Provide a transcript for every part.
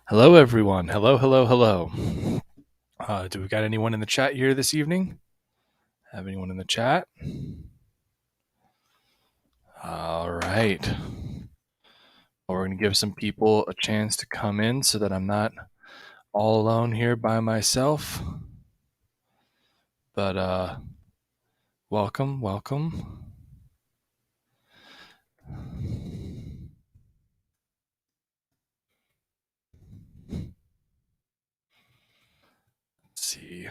Hello, everyone. Hello, hello, hello. Do we got anyone in the chat here this evening? Have anyone in the chat? All right. Well, we're going to give some people a chance to come in so that I'm not all alone here by myself. But welcome, welcome. Let's see.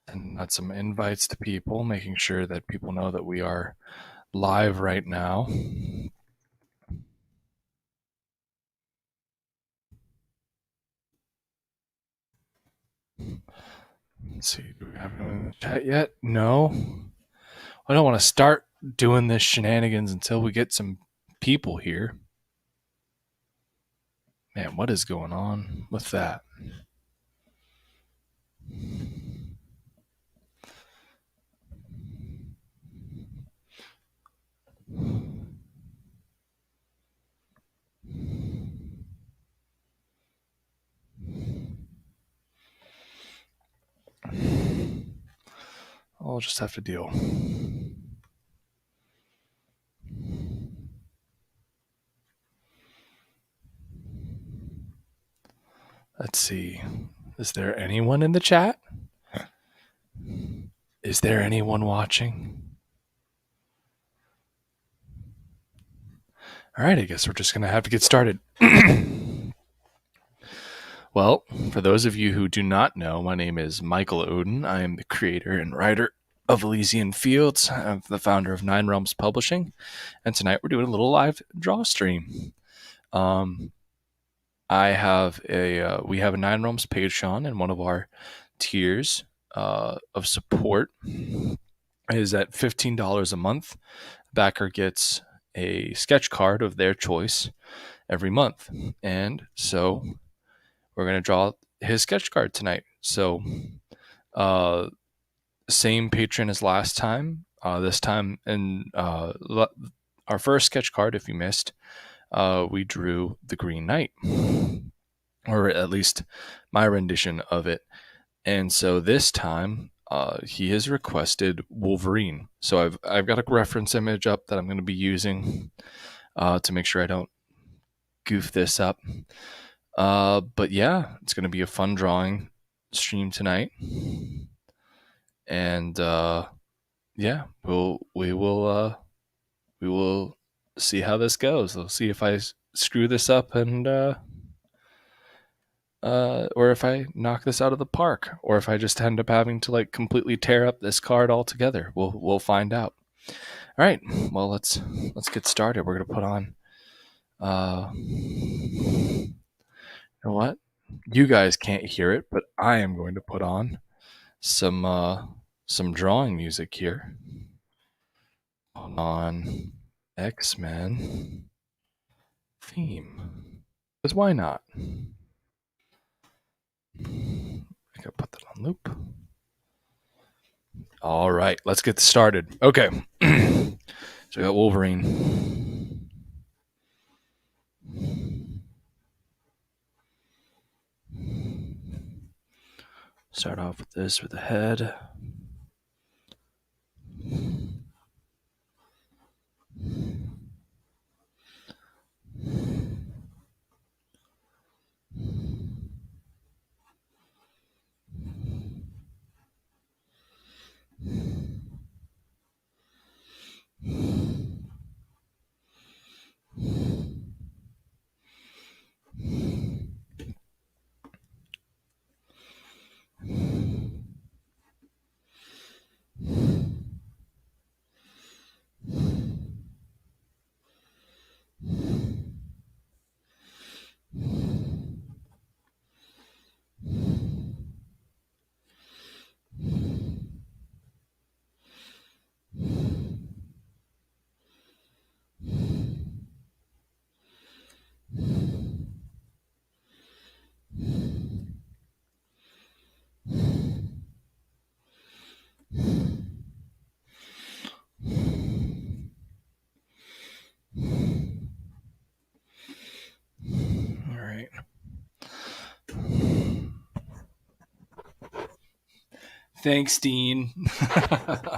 And got some invites to people, making sure that people know that we are live right now. Let's see, do we have anyone in the chat yet? No. I don't want to start doing this shenanigans until we get some people here. Man, what is going on with that? I'll just have to deal. Let's see. Is there anyone in the chat? Is there anyone watching? All right, I guess we're just going to have to get started. Well, for those of you who do not know, my name is Michael Oden. I am the creator and writer of Elysian Fields. I'm the founder of Nine Realms Publishing. And tonight we're doing a little live draw stream. We have a Nine Realms Patreon, and one of our tiers of support is at $15 a month. Backer gets a sketch card of their choice every month, and so we're going to draw his sketch card tonight. So same patron as last time. This time in our first sketch card, if you missed, we drew the Green Knight, or at least my rendition of it. And so this time, he has requested Wolverine. So I've got a reference image up that I'm going to be using to make sure I don't goof this up. But yeah, it's going to be a fun drawing stream tonight, and yeah, we will see how this goes. We'll see if I screw this up and or if I knock this out of the park, or if I just end up having to like completely tear up this card altogether. We'll find out. All right, well let's get started. We're gonna put on. You know what? You guys can't hear it, but I am going to put on some drawing music here on X-Men theme. Because why not? I gotta put that on loop. All right, let's get started. Okay. So we got Wolverine. Start off with this with the head. Thanks, Dean. Okay.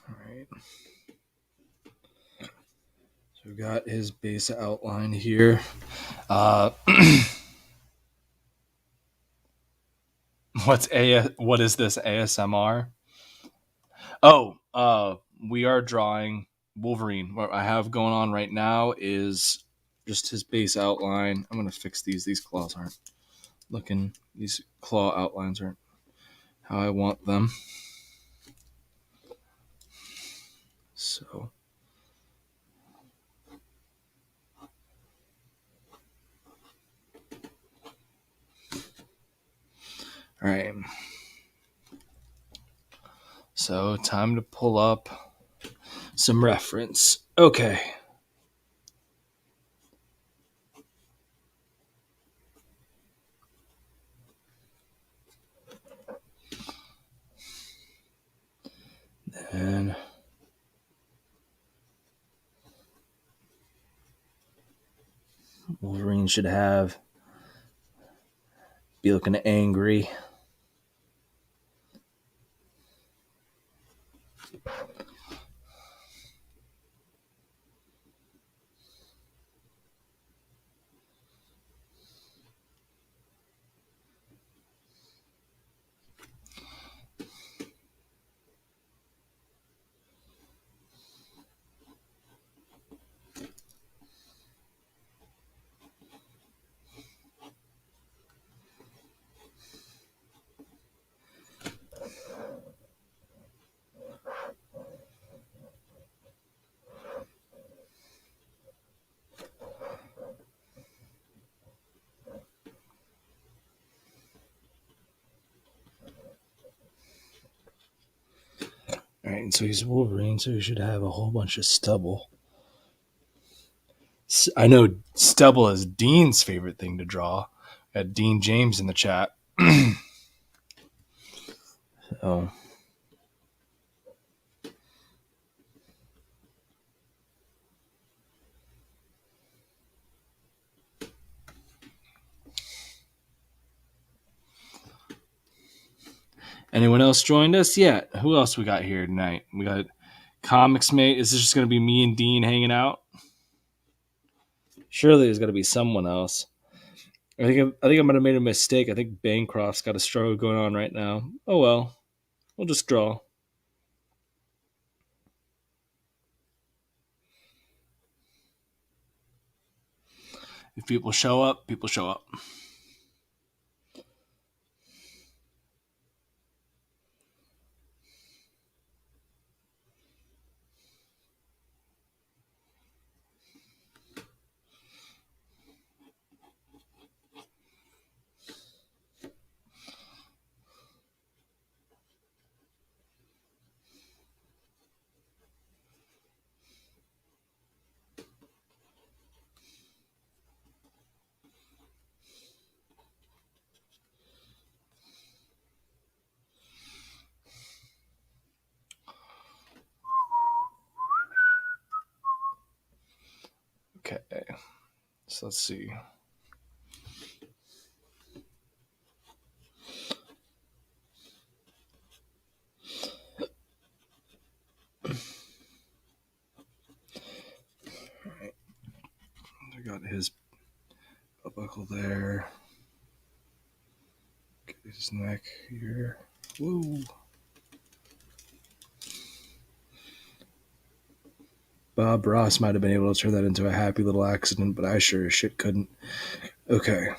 All right. So we've got his base outline here. Uh, what is this ASMR? Oh, we are drawing Wolverine. What I have going on right now is just his base outline. I'm gonna fix these. These claws aren't looking. These claw outlines aren't how I want them. So, all right. So, time to pull up some reference. Okay. And Wolverine should be looking angry. All right, and so he's Wolverine, so he should have a whole bunch of stubble. I know stubble is Dean's favorite thing to draw. Got Dean James in the chat. Oh. Anyone else joined us yet? Who else we got here tonight? We got Comics Mate. Is this just going to be me and Dean hanging out? Surely there's got to be someone else. I think I might have made a mistake. I think Bancroft's got a struggle going on right now. Oh well, we'll just draw. If people show up, people show up. Okay, so let's see. I got his buckle there. Get his neck here. Whoa. Bob Ross might have been able to turn that into a happy little accident, but I sure as shit couldn't. Okay.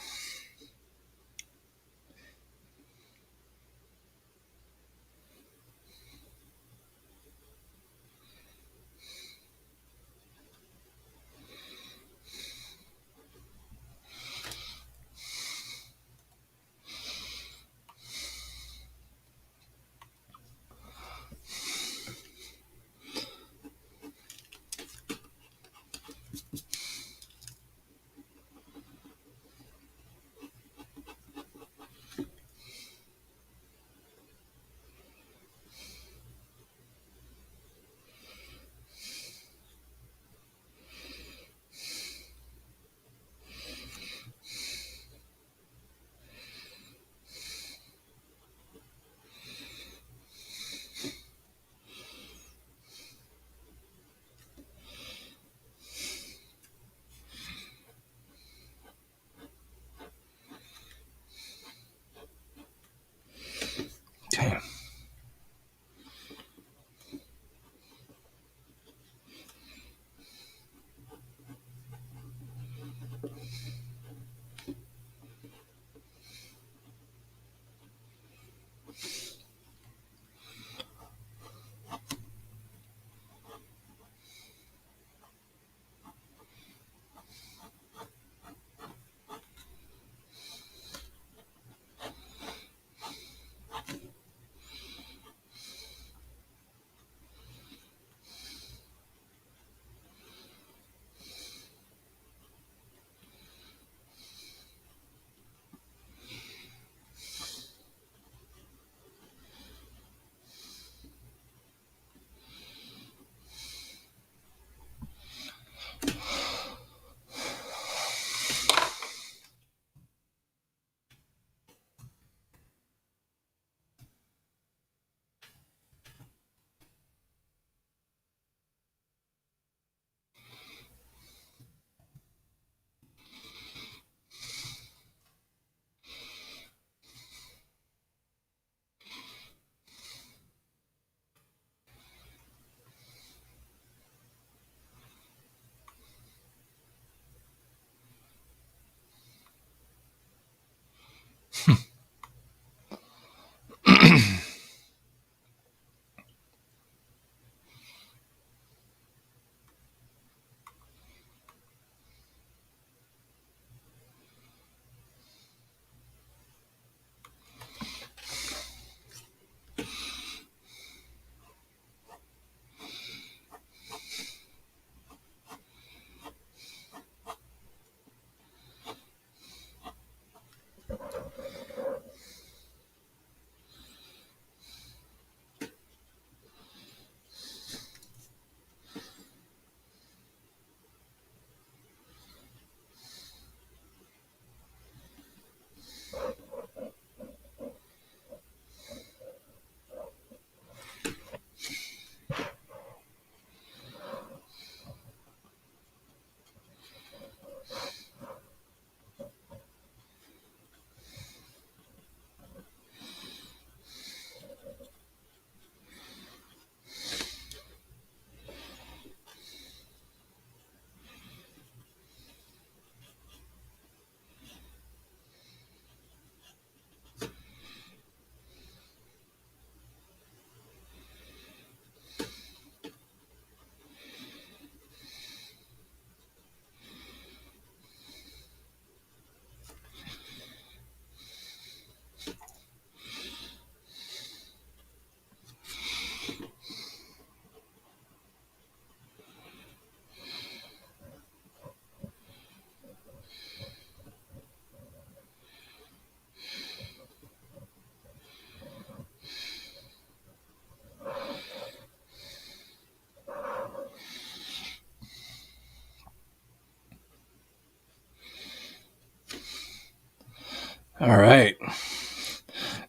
All right. So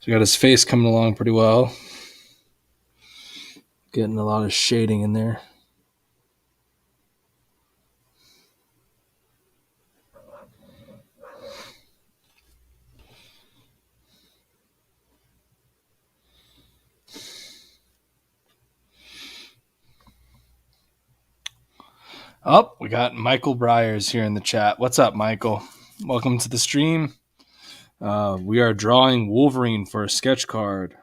we got his face coming along pretty well. Getting a lot of shading in there. Oh, we got Michael Briers here in the chat. What's up, Michael? Welcome to the stream. We are drawing Wolverine for a sketch card.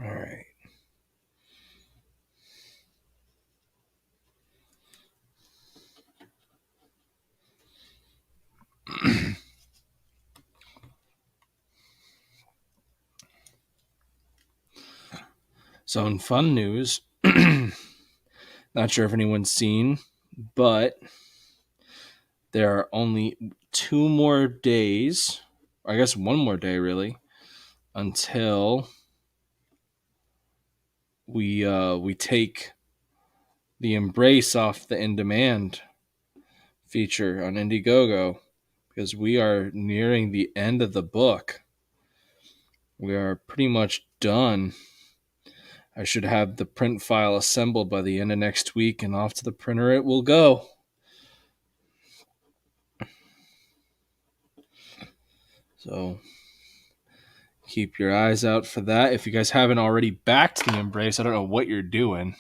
All right. So, in fun news, not sure if anyone's seen, but there are only 2 more days, I guess 1 more day really, until we take the Embrace off the in demand feature on Indiegogo, because we are nearing the end of the book. We are pretty much done. I should have the print file assembled by the end of next week, and off to the printer it will go. So keep your eyes out for that. If you guys haven't already backed the Embrace, I don't know what you're doing.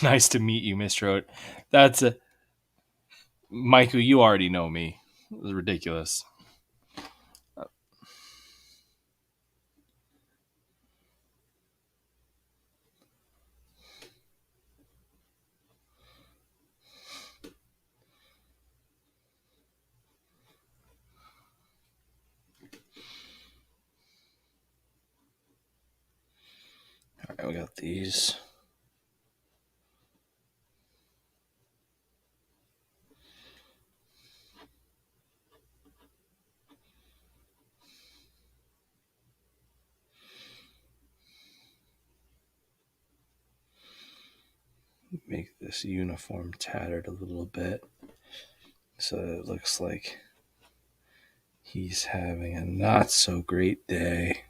Nice to meet you, Mr. Oat. That's a Michael, you already know me. It was ridiculous. All right, we got these. Make this uniform tattered a little bit so it looks like he's having a not so great day.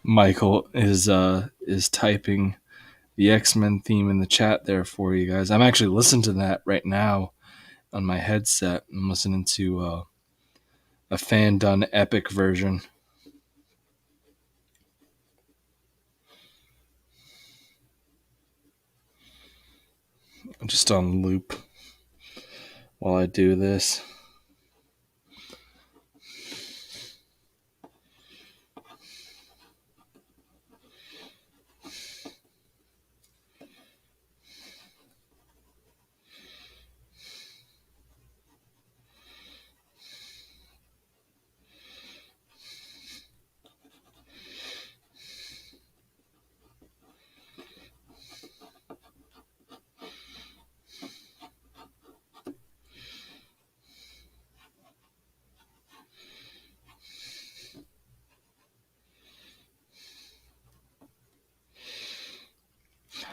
Michael is typing the X-Men theme in the chat there for you guys. I'm actually listening to that right now on my headset. I'm listening to a fan done epic version. I'm just on loop while I do this.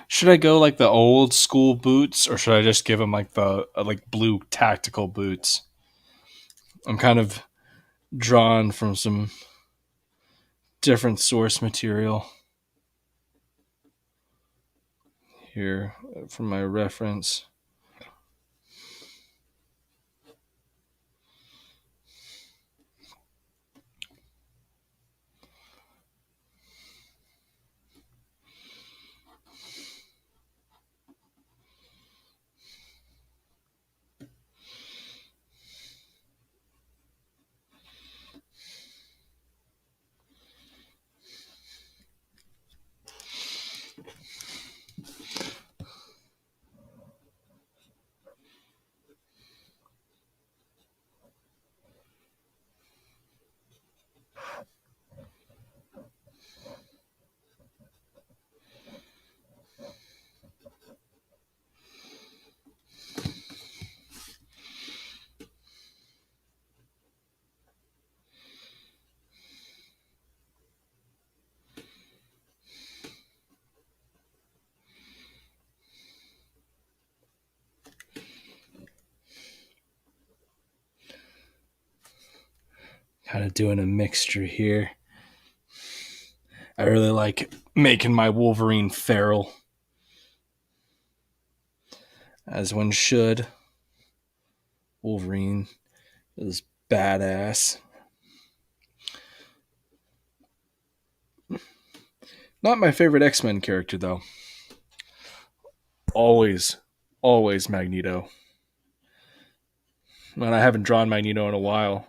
Should I go like the old school boots, or should I just give him like the like blue tactical boots? I'm kind of drawn from some different source material here from my reference. Kind of doing a mixture here. I really like making my Wolverine feral, as one should. Wolverine is badass. Not my favorite X-Men character, though. Always, always Magneto. And I haven't drawn Magneto in a while.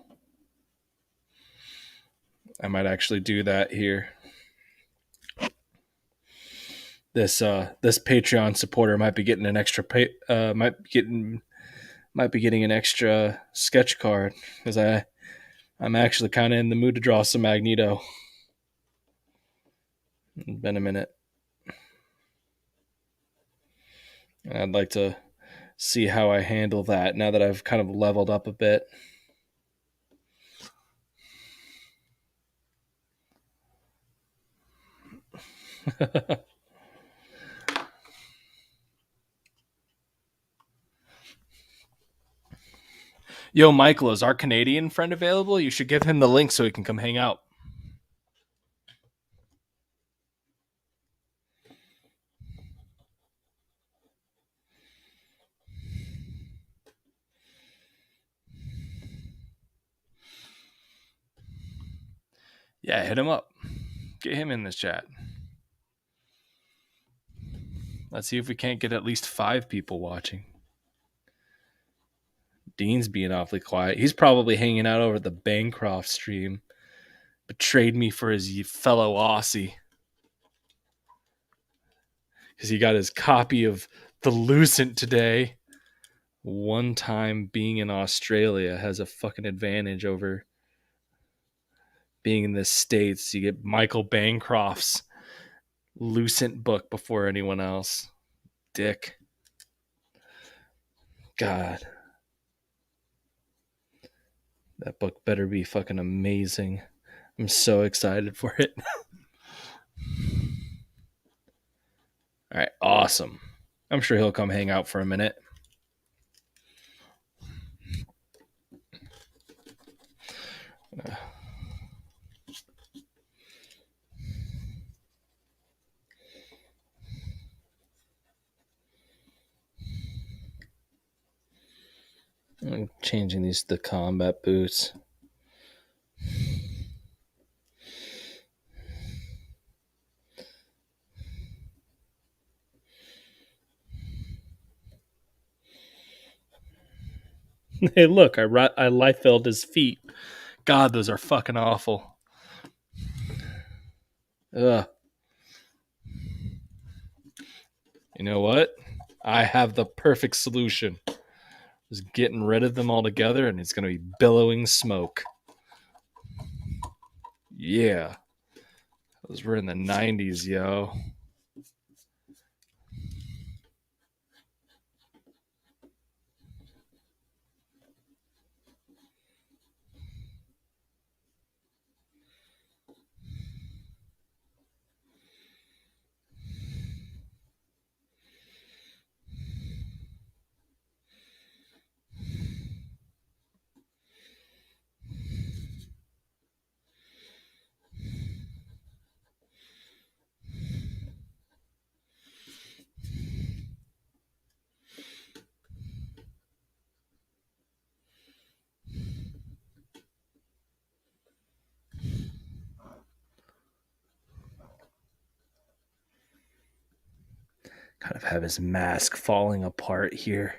I might actually do that here. This Patreon supporter might be getting an extra might be getting an extra sketch card, because I'm actually kind of in the mood to draw some Magneto. It's been a minute. And I'd like to see how I handle that now that I've kind of leveled up a bit. Yo, Michael, is our Canadian friend available? You should give him the link so he can come hang out. Yeah, hit him up. Get him in this chat. Let's see if we can't get at least 5 people watching. Dean's being awfully quiet. He's probably hanging out over the Bancroft stream. Betrayed me for his fellow Aussie. Because he got his copy of The Lucent today. One time being in Australia has a fucking advantage over being in the States. You get Michael Bancroft's Lucent book before anyone else. Dick. God. That book better be fucking amazing. I'm so excited for it. All right, awesome. I'm sure he'll come hang out for a minute. I'm changing these to combat boots. Hey, look, I life felled his feet. God, those are fucking awful. Ugh. You know what? I have the perfect solution. Just getting rid of them all together, and it's going to be billowing smoke. Yeah. Those were in the 90s, yo. Kind of have his mask falling apart here.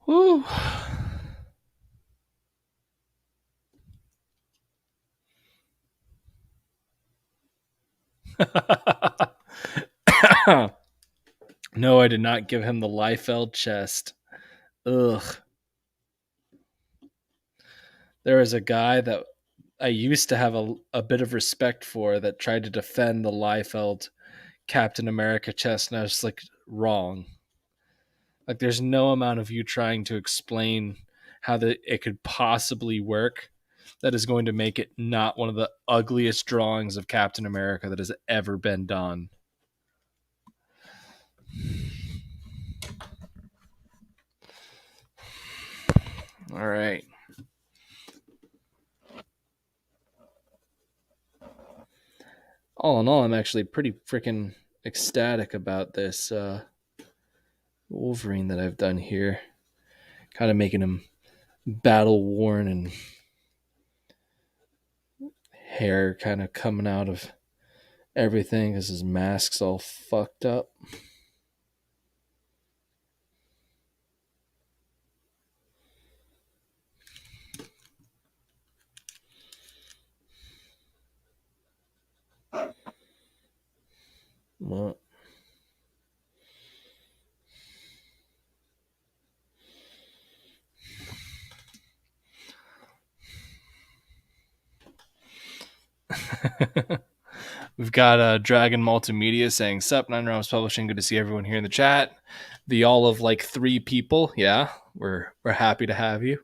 Woo. No, I did not give him the Liefeld chest. Ugh. There was a guy that I used to have a bit of respect for that tried to defend the Liefeld Captain America chest, and I was like, wrong. Like, there's no amount of you trying to explain how it could possibly work that is going to make it not one of the ugliest drawings of Captain America that has ever been done. All right. All in all, I'm actually pretty freaking ecstatic about this Wolverine that I've done here. Kind of making him battle worn and hair kind of coming out of everything because his mask's all fucked up. Well, we've got Dragon Multimedia saying, Sup, Nine Realms Publishing. Good to see everyone here in the chat. The all of like 3 people. Yeah, we're happy to have you.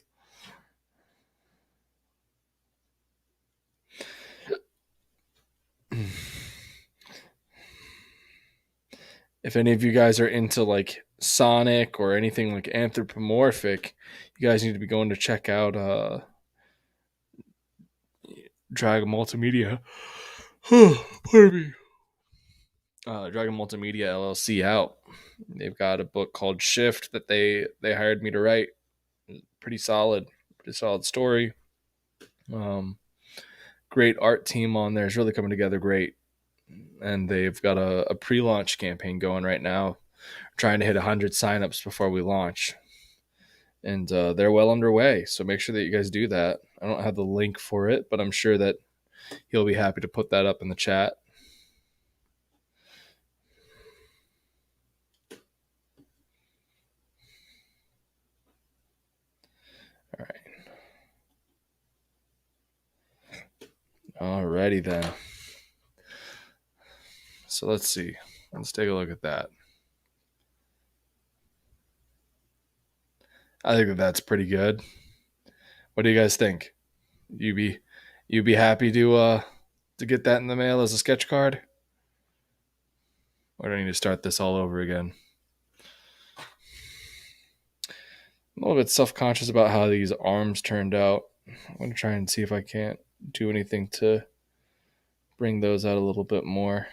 If any of you guys are into like Sonic or anything like anthropomorphic, you guys need to be going to check out Dragon Multimedia. Pardon me. Dragon Multimedia LLC out. They've got a book called Shift that they hired me to write. Pretty solid story. Great art team on there. It's really coming together great. And they've got a pre-launch campaign going right now, trying to hit 100 signups before we launch. And they're well underway. So make sure that you guys do that. I don't have the link for it, but I'm sure that he'll be happy to put that up in the chat. All right. Alrighty then. So let's see. Let's take a look at that. I think that's pretty good. What do you guys think? You be happy to get that in the mail as a sketch card? Or do I need to start this all over again? I'm a little bit self-conscious about how these arms turned out. I'm going to try and see if I can't do anything to bring those out a little bit more.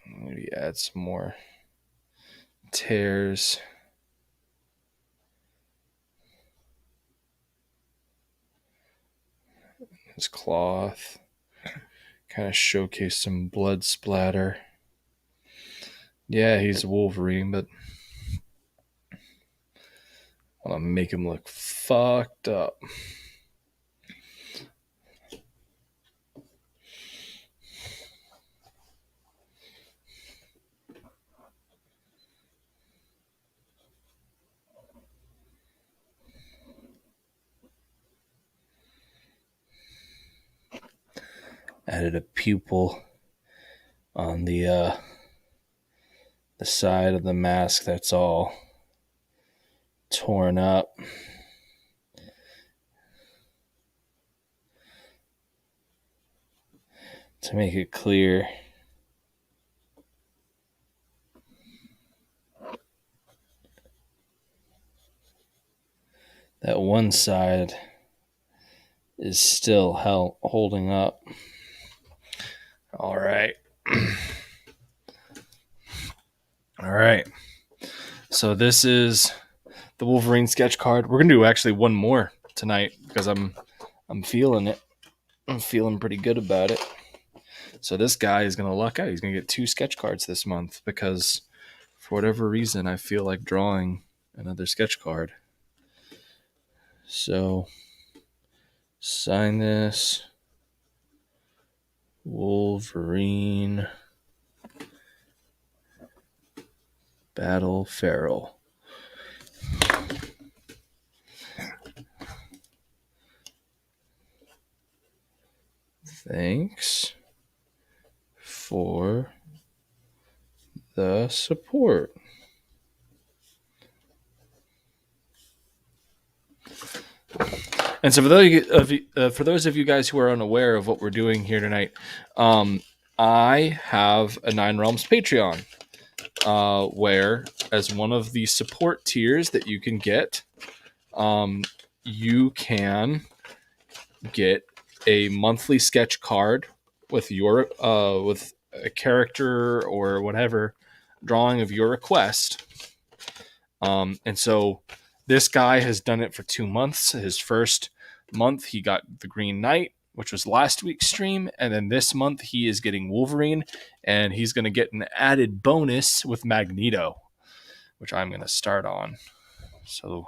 Maybe add some more tears. His cloth. Kind of showcase some blood splatter. Yeah, he's a Wolverine, but I want to make him look fucked up. Added a pupil on the side of the mask that's all torn up. To make it clear. That one side is still holding up. All right. All right. So this is the Wolverine sketch card. We're gonna do actually one more tonight because I'm feeling it. I'm feeling pretty good about it. So this guy is gonna luck out. He's gonna get 2 sketch cards this month because for whatever reason I feel like drawing another sketch card. So sign this. Wolverine Battle Feral. Thanks for the support. And so for those of you guys who are unaware of what we're doing here tonight, I have a 9 Realms Patreon, where as one of the support tiers that you can get, you can get a monthly sketch card with your with a character or whatever drawing of your request. And so this guy has done it for 2 months. His first month he got the Green Knight, which was last week's stream, and then this month he is getting Wolverine, and he's going to get an added bonus with Magneto, which I'm going to start on. So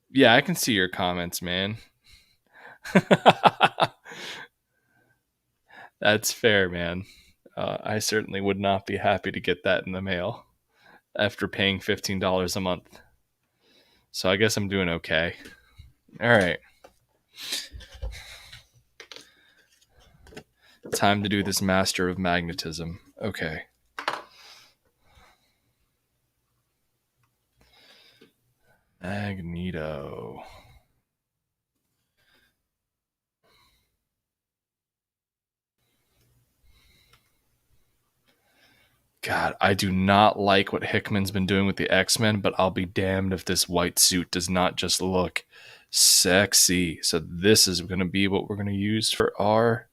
yeah, I can see your comments, man. That's fair, man. I certainly would not be happy to get that in the mail after paying $15 a month. So I guess I'm doing okay. All right. Time to do this Master of Magnetism. Okay. Magneto. God, I do not like what Hickman's been doing with the X-Men, but I'll be damned if this white suit does not just look sexy. So this is going to be what we're going to use for our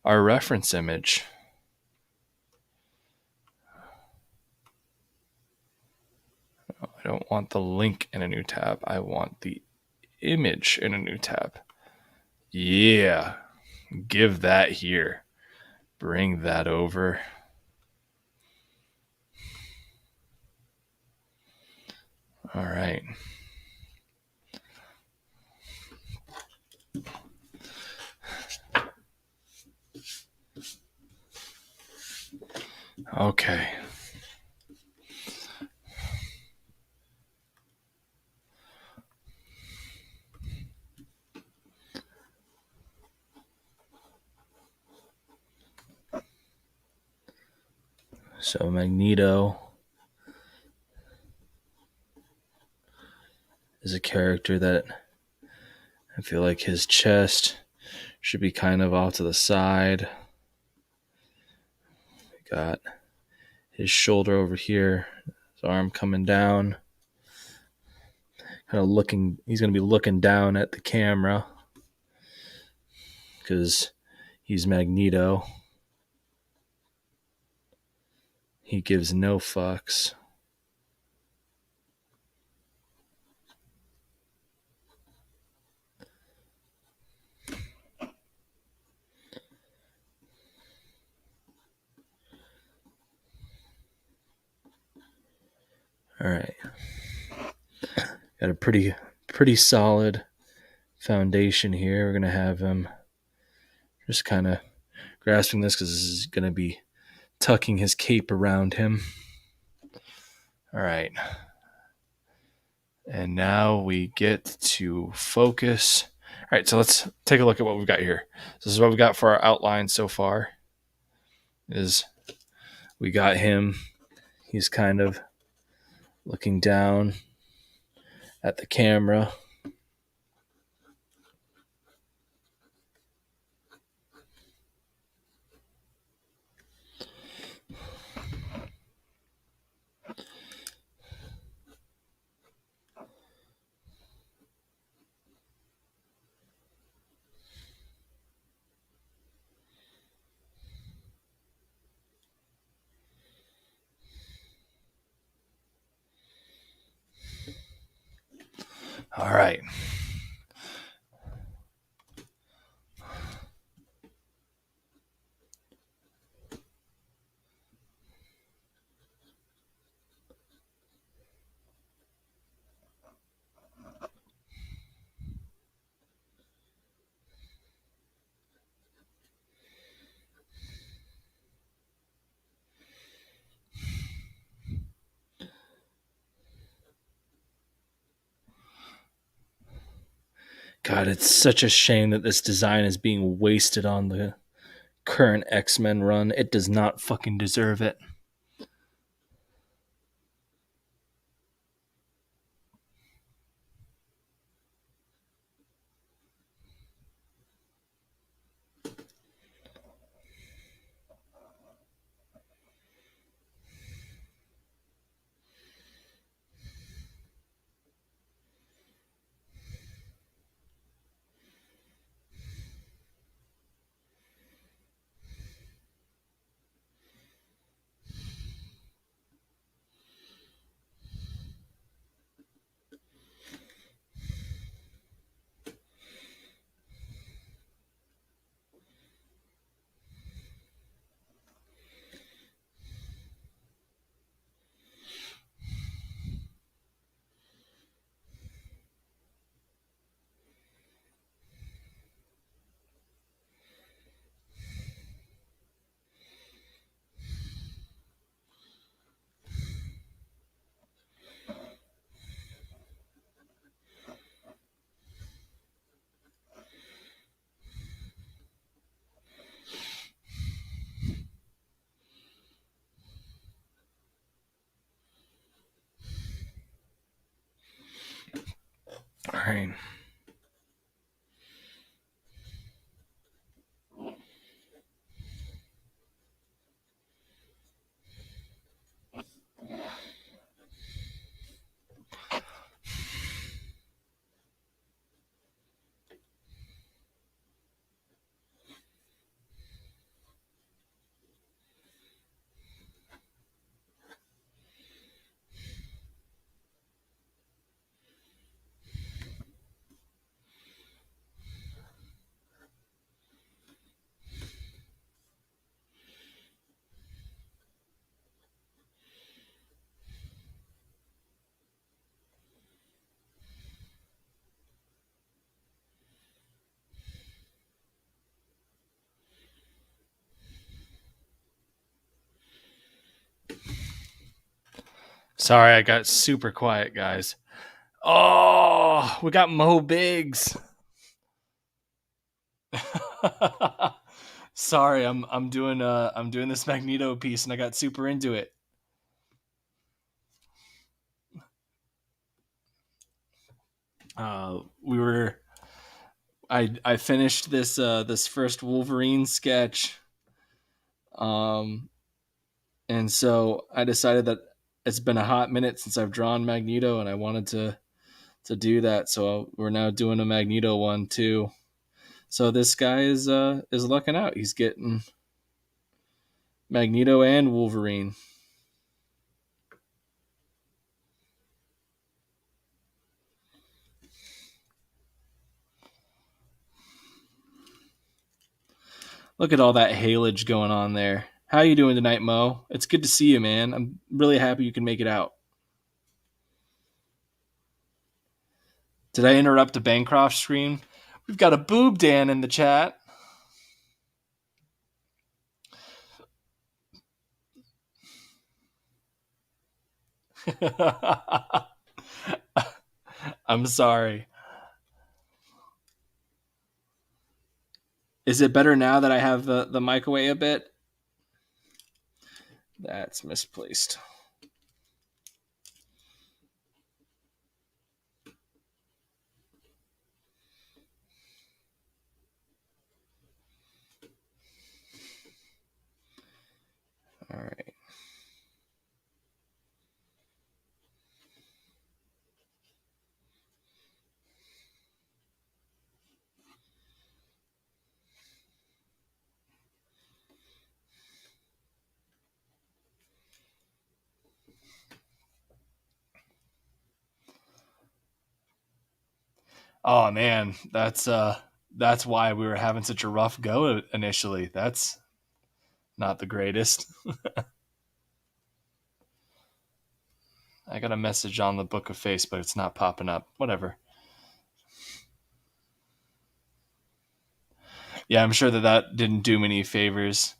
reference image. I don't want the link in a new tab. I want the image in a new tab. Yeah. Give that here. Bring that over. All right. Okay. So Magneto is a character that I feel like his chest should be kind of off to the side. We got his shoulder over here, his arm coming down. Kind of looking, he's going to be looking down at the camera because he's Magneto. He gives no fucks. All right. Got a pretty solid foundation here. We're going to have him just kind of grasping this because this is going to be tucking his cape around him. All right. And now we get to focus. All right, so let's take a look at what we've got here. This is what we've got for our outline so far. Is we got him. He's kind of looking down at the camera. All right. God, it's such a shame that this design is being wasted on the current X-Men run. It does not fucking deserve it. All right. Sorry, I got super quiet, guys. Oh, we got Mo Biggs. Sorry, I'm doing this Magneto piece and I got super into it. We were I finished this first Wolverine sketch, um, and so I decided that it's been a hot minute since I've drawn Magneto, and I wanted to do that. So we're now doing a Magneto one too. So this guy is lucking out. He's getting Magneto and Wolverine. Look at all that haylage going on there. How you doing tonight, Mo? It's good to see you, man. I'm really happy you can make it out. Did I interrupt a Bancroft stream? We've got a boob Dan in the chat. I'm sorry. Is it better now that I have the mic away a bit? That's misplaced. All right. Oh man, that's why we were having such a rough go initially. That's not the greatest. I got a message on the Book of Face, but it's not popping up. Whatever. Yeah, I'm sure that didn't do me any favors.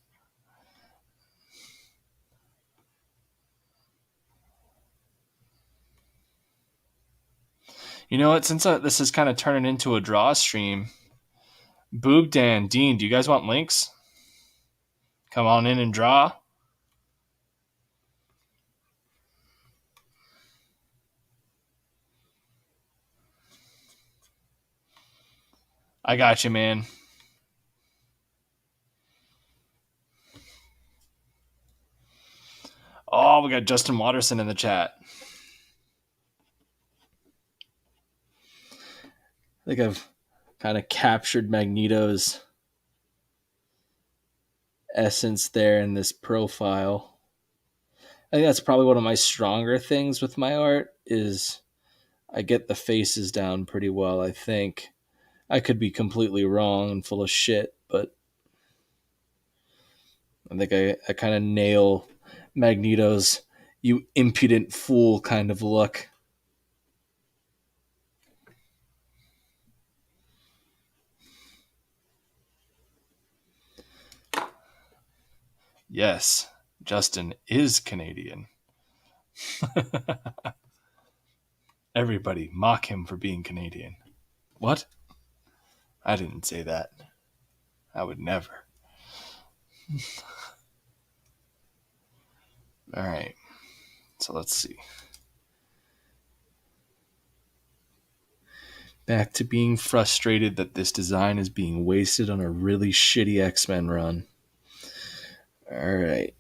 You know what? Since this is kind of turning into a draw stream, Boob Dan, Dean, do you guys want links? Come on in and draw. I got you, man. Oh, we got Justin Watterson in the chat. I think I've kind of captured Magneto's essence there in this profile. I think that's probably one of my stronger things with my art is I get the faces down pretty well, I think. I could be completely wrong and full of shit, but I think I kind of nail Magneto's you impudent fool kind of look. Yes, Justin is Canadian. Everybody mock him for being Canadian. What? I didn't say that. I would never. All right. So let's see. Back to being frustrated that this design is being wasted on a really shitty X-Men run. All right.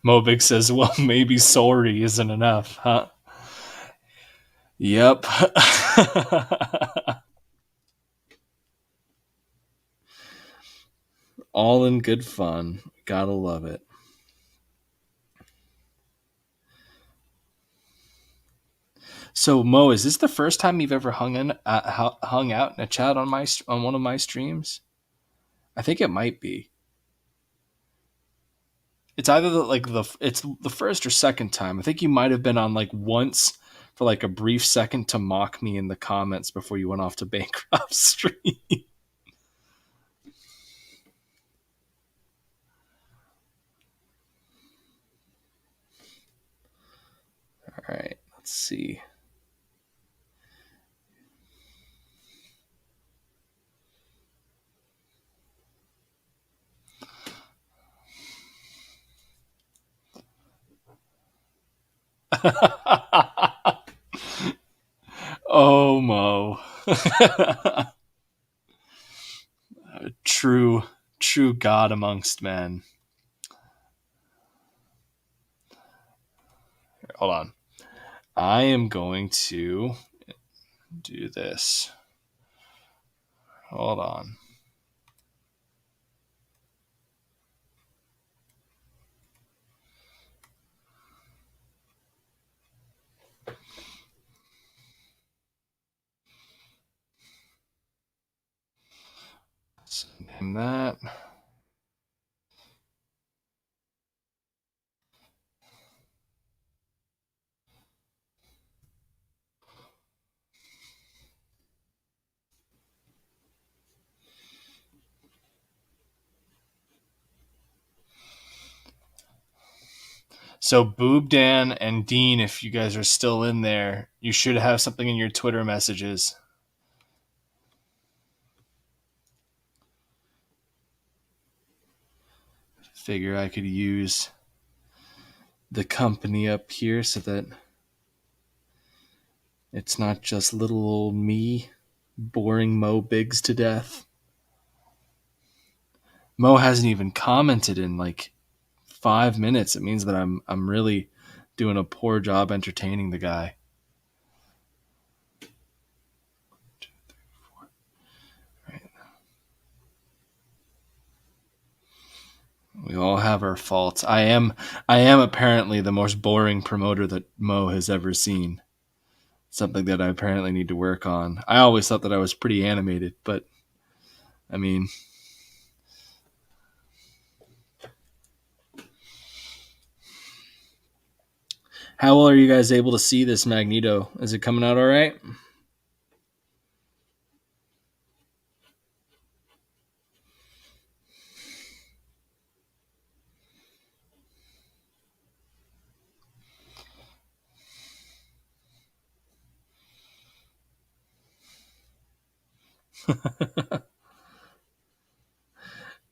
Mobic says, well, maybe sorry isn't enough, huh? Yep. All in good fun. Gotta love it. So Mo, is this the first time you've ever hung out in a chat on on one of my streams? I think it might be. It's either it's the first or second time. I think you might have been on like once for like a brief second to mock me in the comments before you went off to bankrupt stream. All right, let's see. Oh, Mo. true, true God amongst men. Hold on. I am going to do this. Hold on. Let's name that. So Boob Dan and Dean, if you guys are still in there, you should have something in your Twitter messages. Figure I could use the company up here so that it's not just little old me boring Mo Biggs to death. Mo hasn't even commented in like 5 minutes. It means that I'm really doing a poor job entertaining the guy. We all have our faults. I am apparently the most boring promoter that Mo has ever seen. Something that I apparently need to work on. I always thought that I was pretty animated, but I mean, how well are you guys able to see this Magneto? Is it coming out all right?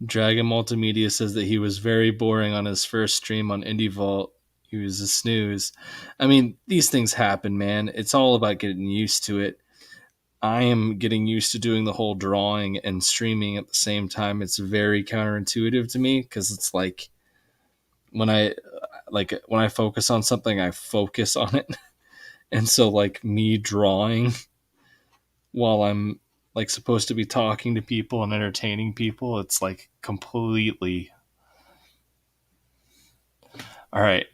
Dragon Multimedia says that he was very boring on his first stream on Indie Vault. He was a snooze. I mean, these things happen, man. It's all about getting used to it. I am getting used to doing the whole drawing and streaming at the same time. It's very counterintuitive to me because it's like when I focus on something, I focus on it. And so like me drawing while I'm like supposed to be talking to people and entertaining people, it's like completely all right.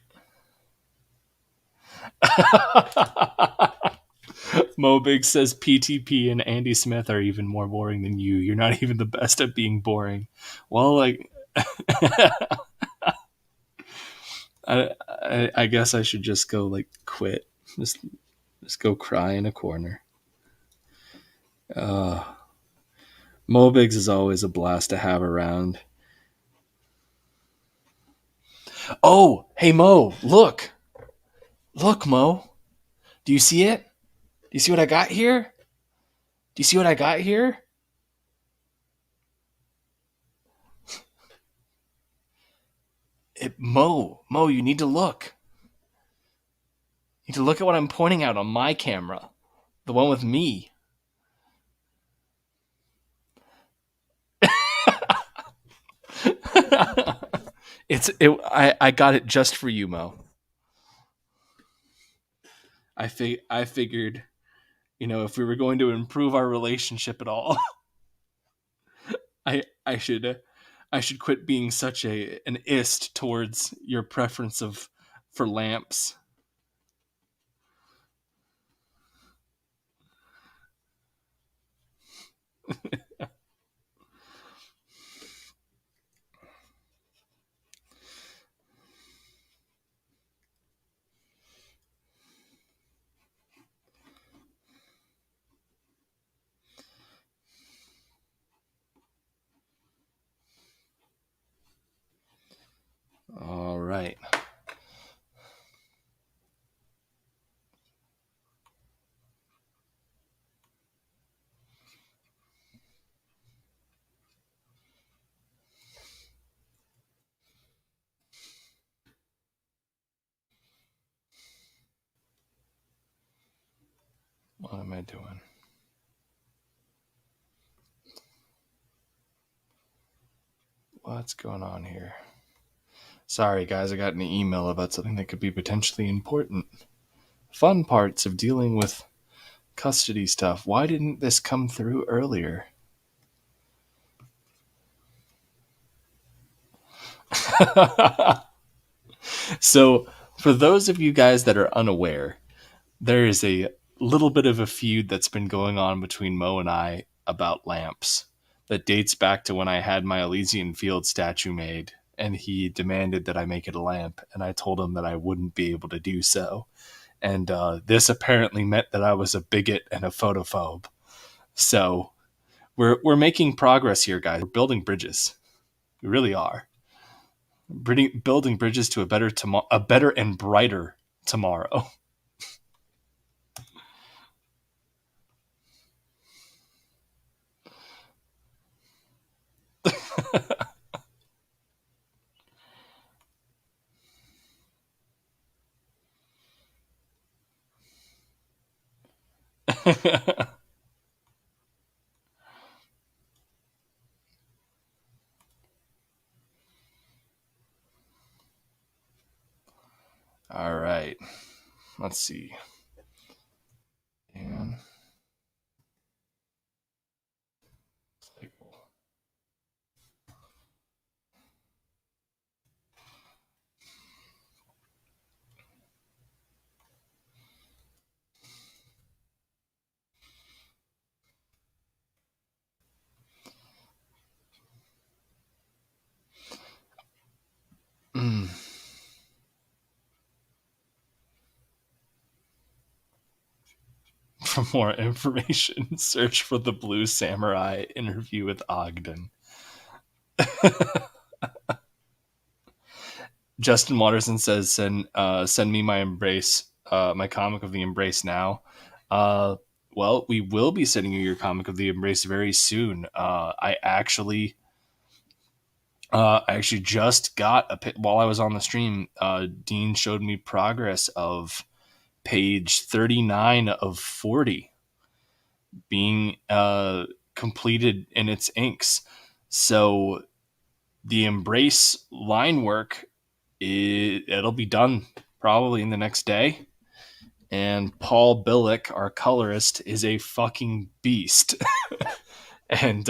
Mobig says PTP and Andy Smith are even more boring than you. You're not even the best at being boring. Well, like, I guess I should just go like quit. Just go cry in a corner. Uh, Mobigs is always a blast to have around. Oh, hey Mo, look, Mo. Do you see it? Do you see what I got here? Do you see what I got here? Mo, you need to look. You need to look at what I'm pointing out on my camera, the one with me. I got it just for you, Mo. I figured, if we were going to improve our relationship at all, I should quit being such an ist towards your preference of for lamps. All right. What am I doing? What's going on here? Sorry, guys, I got an email about something that could be potentially important. Fun parts of dealing with custody stuff. Why didn't this come through earlier? So, for those of you guys that are unaware, there is a little bit of a feud that's been going on between Mo and I about lamps that dates back to when I had my Elysian Field statue made, and he demanded that I make it a lamp, and I told him that I wouldn't be able to do so. And this apparently meant that I was a bigot and a photophobe. So we're making progress here, guys. We're building bridges. We really are. Building bridges to a better and brighter tomorrow. All right. Let's see. And for more information, search for the Blue Samurai interview with Ogden. Justin Watterson says, send me my embrace, my comic of the embrace now. Well, we will be sending you your comic of the embrace very soon. I actually just got while I was on the stream. Dean showed me progress of page 39 of 40 being completed in its inks. So the embrace line work, it'll be done probably in the next day. And Paul Billick, our colorist, is a fucking beast. And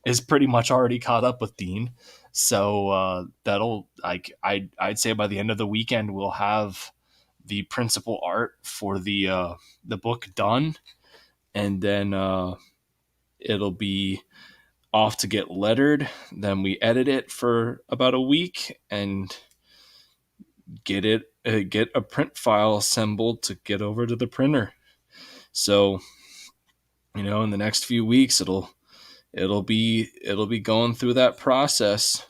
is pretty much already caught up with Dean. So that'll I'd say by the end of the weekend we'll have the principal art for the book done, and then it'll be off to get lettered. Then we edit it for about a week and get a print file assembled to get over to the printer. So in the next few weeks it'll be going through that process.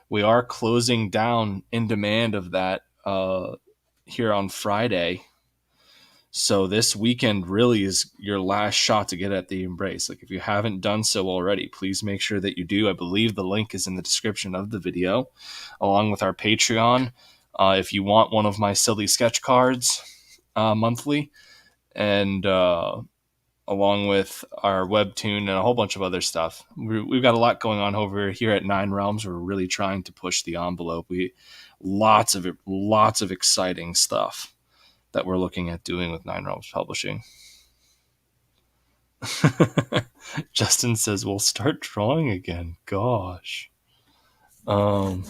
We are closing down in demand of that here on Friday. So this weekend really is your last shot to get at the embrace. Like, if you haven't done so already, please make sure that you do. I believe the link is in the description of the video, along with our Patreon. If you want one of my silly sketch cards monthly, and along with our Webtoon and a whole bunch of other stuff. We've got a lot going on over here at Nine Realms. We're really trying to push the envelope. Lots of exciting stuff that we're looking at doing with Nine Realms Publishing. Justin says we'll start drawing again. Gosh. I'm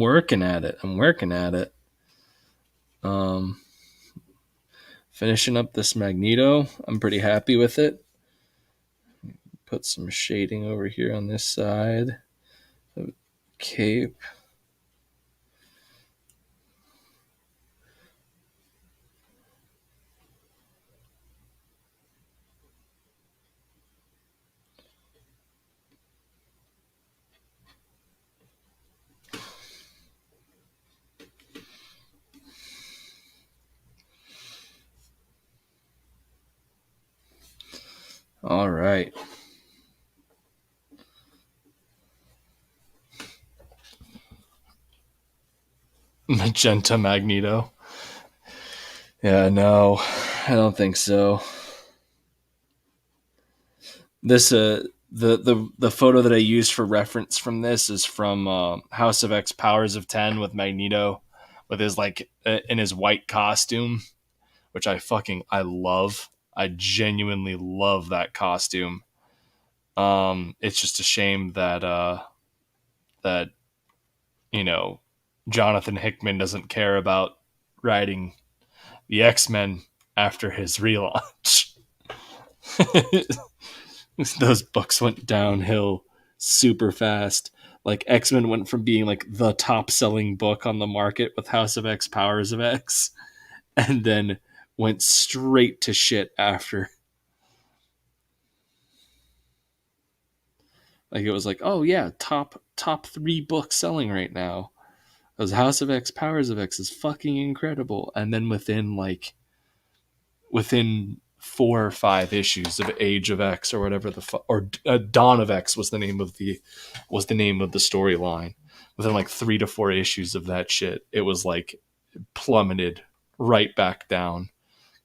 working at it. Finishing up this Magneto. I'm pretty happy with it. Put some shading over here on this side. Cape. All right. Magenta Magneto. Yeah, no, I don't think so. This the photo that I used for reference from this is from House of X Powers of 10 with Magneto with his like in his white costume, which I love. I genuinely love that costume. It's just a shame that that you know Jonathan Hickman doesn't care about writing the X-Men after his relaunch. Those books went downhill super fast. Like X-Men went from being like the top selling book on the market with House of X Powers of X and then went straight to shit after. Like it was like, "Oh yeah, top 3 books selling right now." Because House of X Powers of X is fucking incredible. And then within 4 or 5 issues of Age of X or whatever or Dawn of X was the name of the storyline. Within like 3 to 4 issues of that shit, it was like plummeted right back down.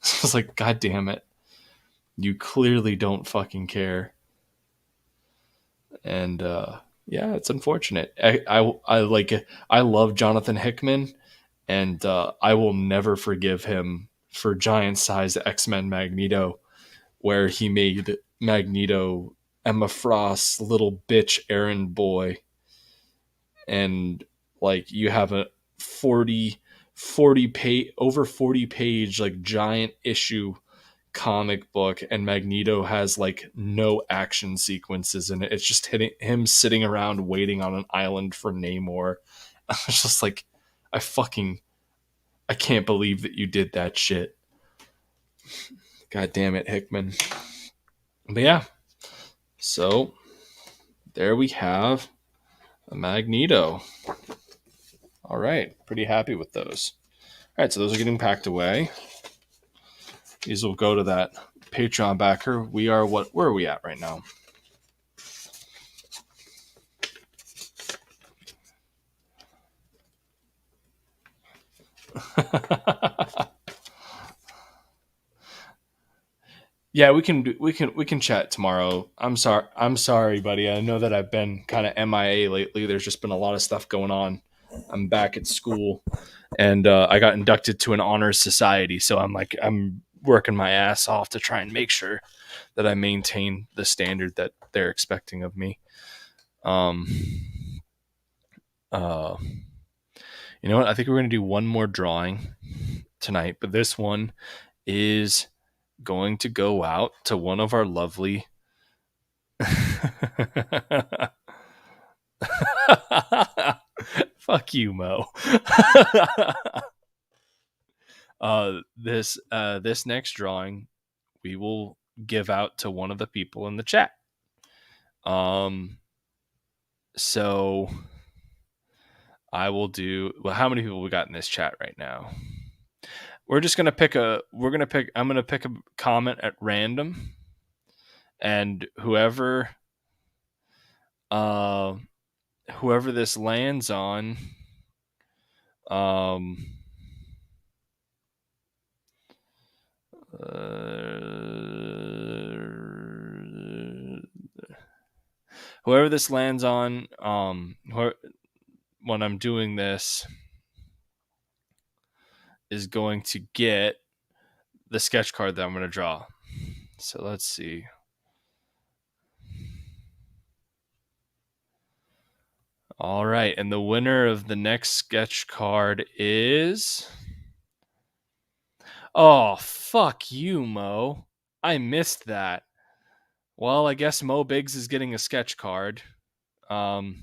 I was like, God damn it, you clearly don't fucking care. And yeah, it's unfortunate. I love Jonathan Hickman, and I will never forgive him for giant size X-Men Magneto, where he made Magneto Emma Frost's little bitch errand boy, and like you have a 40 page like giant issue comic book, and Magneto has like no action sequences in it. It's just him sitting around waiting on an island for Namor. I was just like, I can't believe that you did that shit. God damn it, Hickman. But yeah, so there we have a Magneto. All right, pretty happy with those. All right, so those are getting packed away. These will go to that Patreon backer. Where are we at right now? Yeah, we can chat tomorrow. I'm sorry, buddy. I know that I've been kind of MIA lately. There's just been a lot of stuff going on. I'm back at school, and I got inducted to an honors society. So I'm working my ass off to try and make sure that I maintain the standard that they're expecting of me. Um, uh, you know what? I think we're gonna do one more drawing tonight, but this one is going to go out to one of our lovely fuck you, Mo. This next drawing we will give out to one of the people in the chat. So I will do, well, how many people we got in this chat right now? I'm gonna pick a comment at random, and whoever this lands on, whoever this lands on, when I'm doing this, is going to get the sketch card that I'm going to draw. So let's see. All right, and the winner of the next sketch card is. Oh, fuck you, Mo. I missed that. Well, I guess Mo Biggs is getting a sketch card. Mo,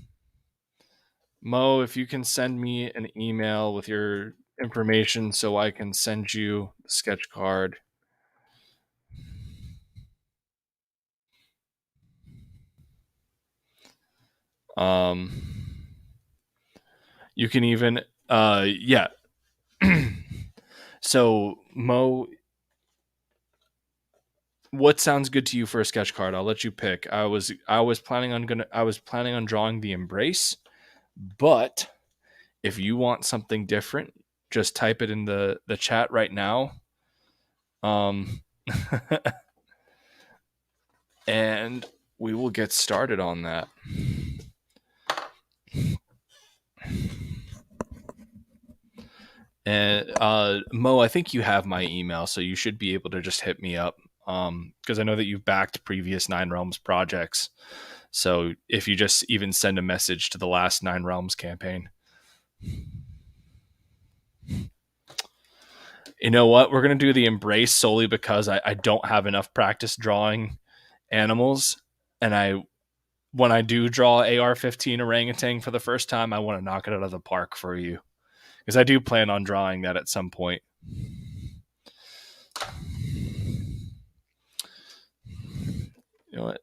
if you can send me an email with your information so I can send you the sketch card. Um, you can even, yeah. So, Mo, what sounds good to you for a sketch card? I'll let you pick. I was planning on drawing the embrace, but if you want something different, just type it in the chat right now. Um, and we will get started on that. And Mo, I think you have my email, so you should be able to just hit me up. Because I know that you've backed previous Nine Realms projects. So if you just even send a message to the last Nine Realms campaign. You know what? We're gonna do the embrace solely because I don't have enough practice drawing animals, and when I do draw AR-15 orangutan for the first time, I want to knock it out of the park for you because I do plan on drawing that at some point. You know what,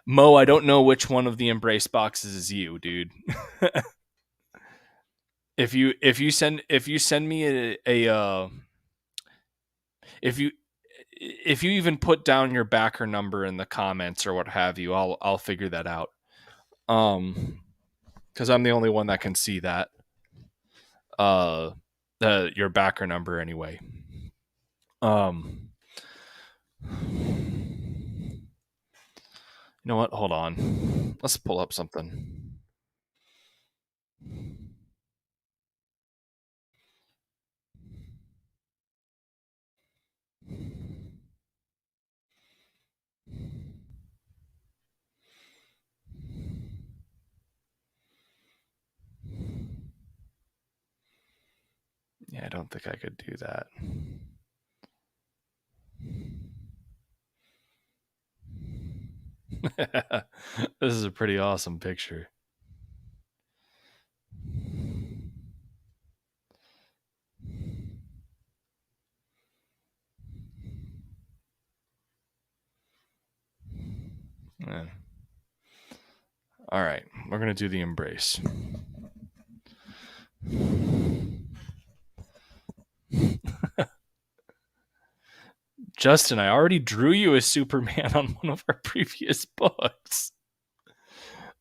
Mo? I don't know which one of the embrace boxes is you, dude. If you send me if you if you even put down your backer number in the comments or what have you, I'll figure that out. Because I'm the only one that can see that. Uh, your backer number anyway. Um, you know what? Hold on. Let's pull up something. Yeah, I don't think I could do that. This is a pretty awesome picture. Yeah. All right, we're gonna do the embrace. Justin, I already drew you as Superman on one of our previous books.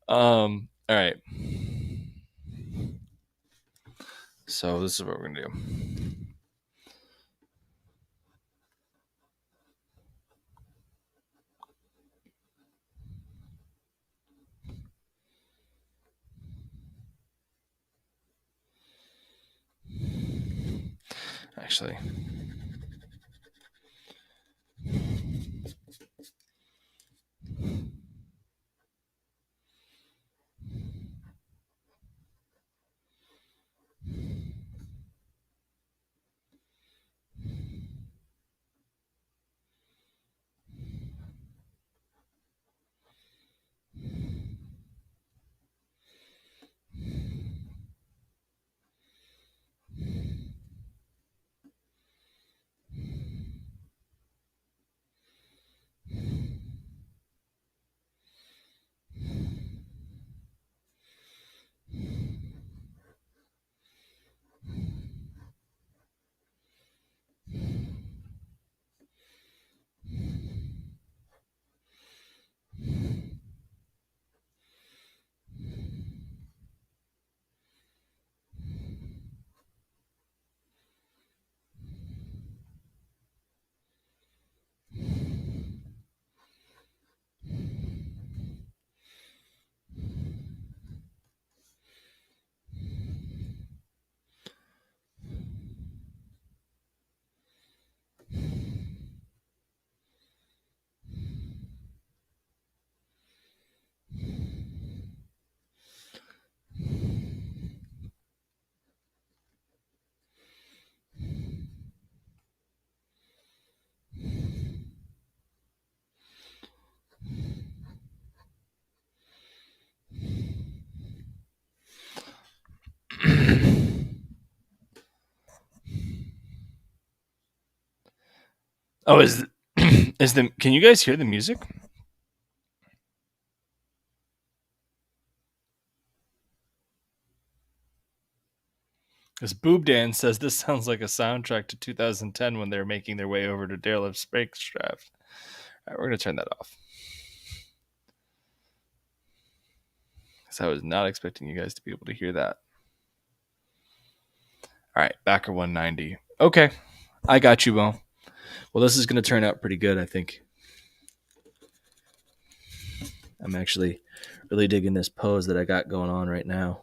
All right. So this is what we're gonna do. Actually, Oh, is is the can you guys hear the music? Because Boob Dan says this sounds like a soundtrack to 2010 when they were making their way over to Deadlift Spacecraft. All right, we're gonna turn that off because I was not expecting you guys to be able to hear that. All right, backer 190. Okay, I got you, Mo. Well, this is gonna turn out pretty good, I think. I'm actually really digging this pose that I got going on right now.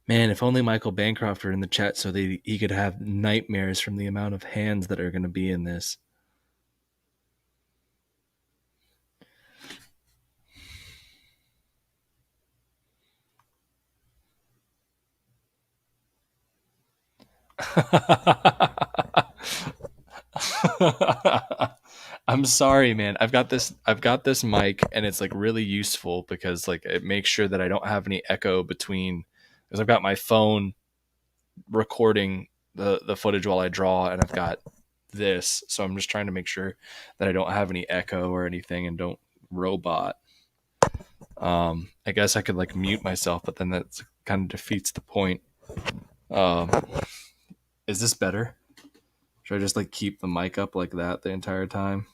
Man, if only Michael Bancroft were in the chat so he could have nightmares from the amount of hands that are going to be in this. I'm sorry, man. I've got this mic and it's like really useful because like it makes sure that I don't have any echo between because I've got my phone recording the footage while I draw and I've got this. So I'm just trying to make sure that I don't have any echo or anything and don't robot. I guess I could like mute myself, but then that kind of defeats the point. Um, is this better? Should I just like keep the mic up like that the entire time?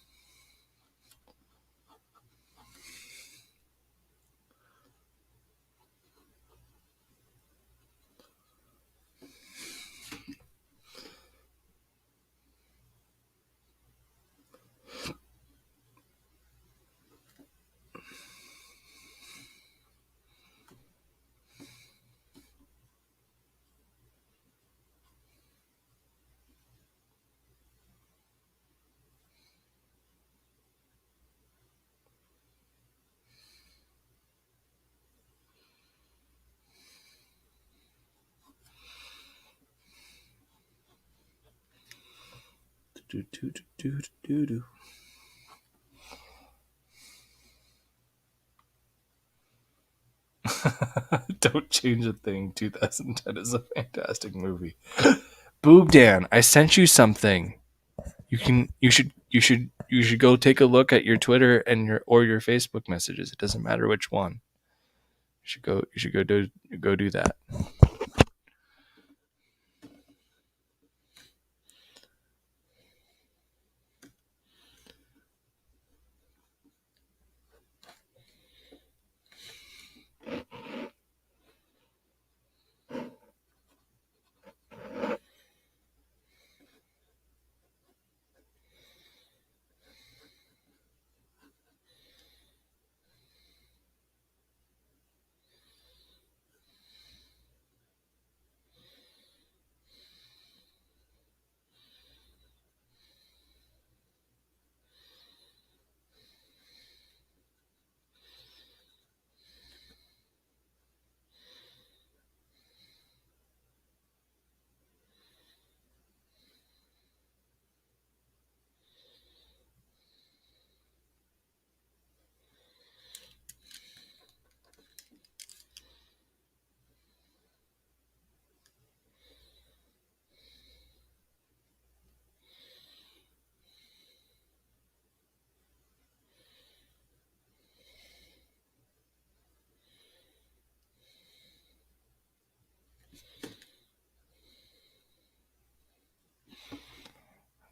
Do, do, do, do, do, do. Don't change a thing. 2010 is a fantastic movie. Boob Dan, I sent you something. You should go take a look at your Twitter and your Facebook messages. It doesn't matter which one. You should go do that.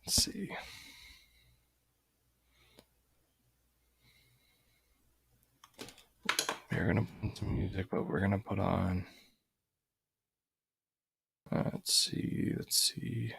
Let's see. We're gonna put some music, but we're gonna put on. Let's see. Let's see.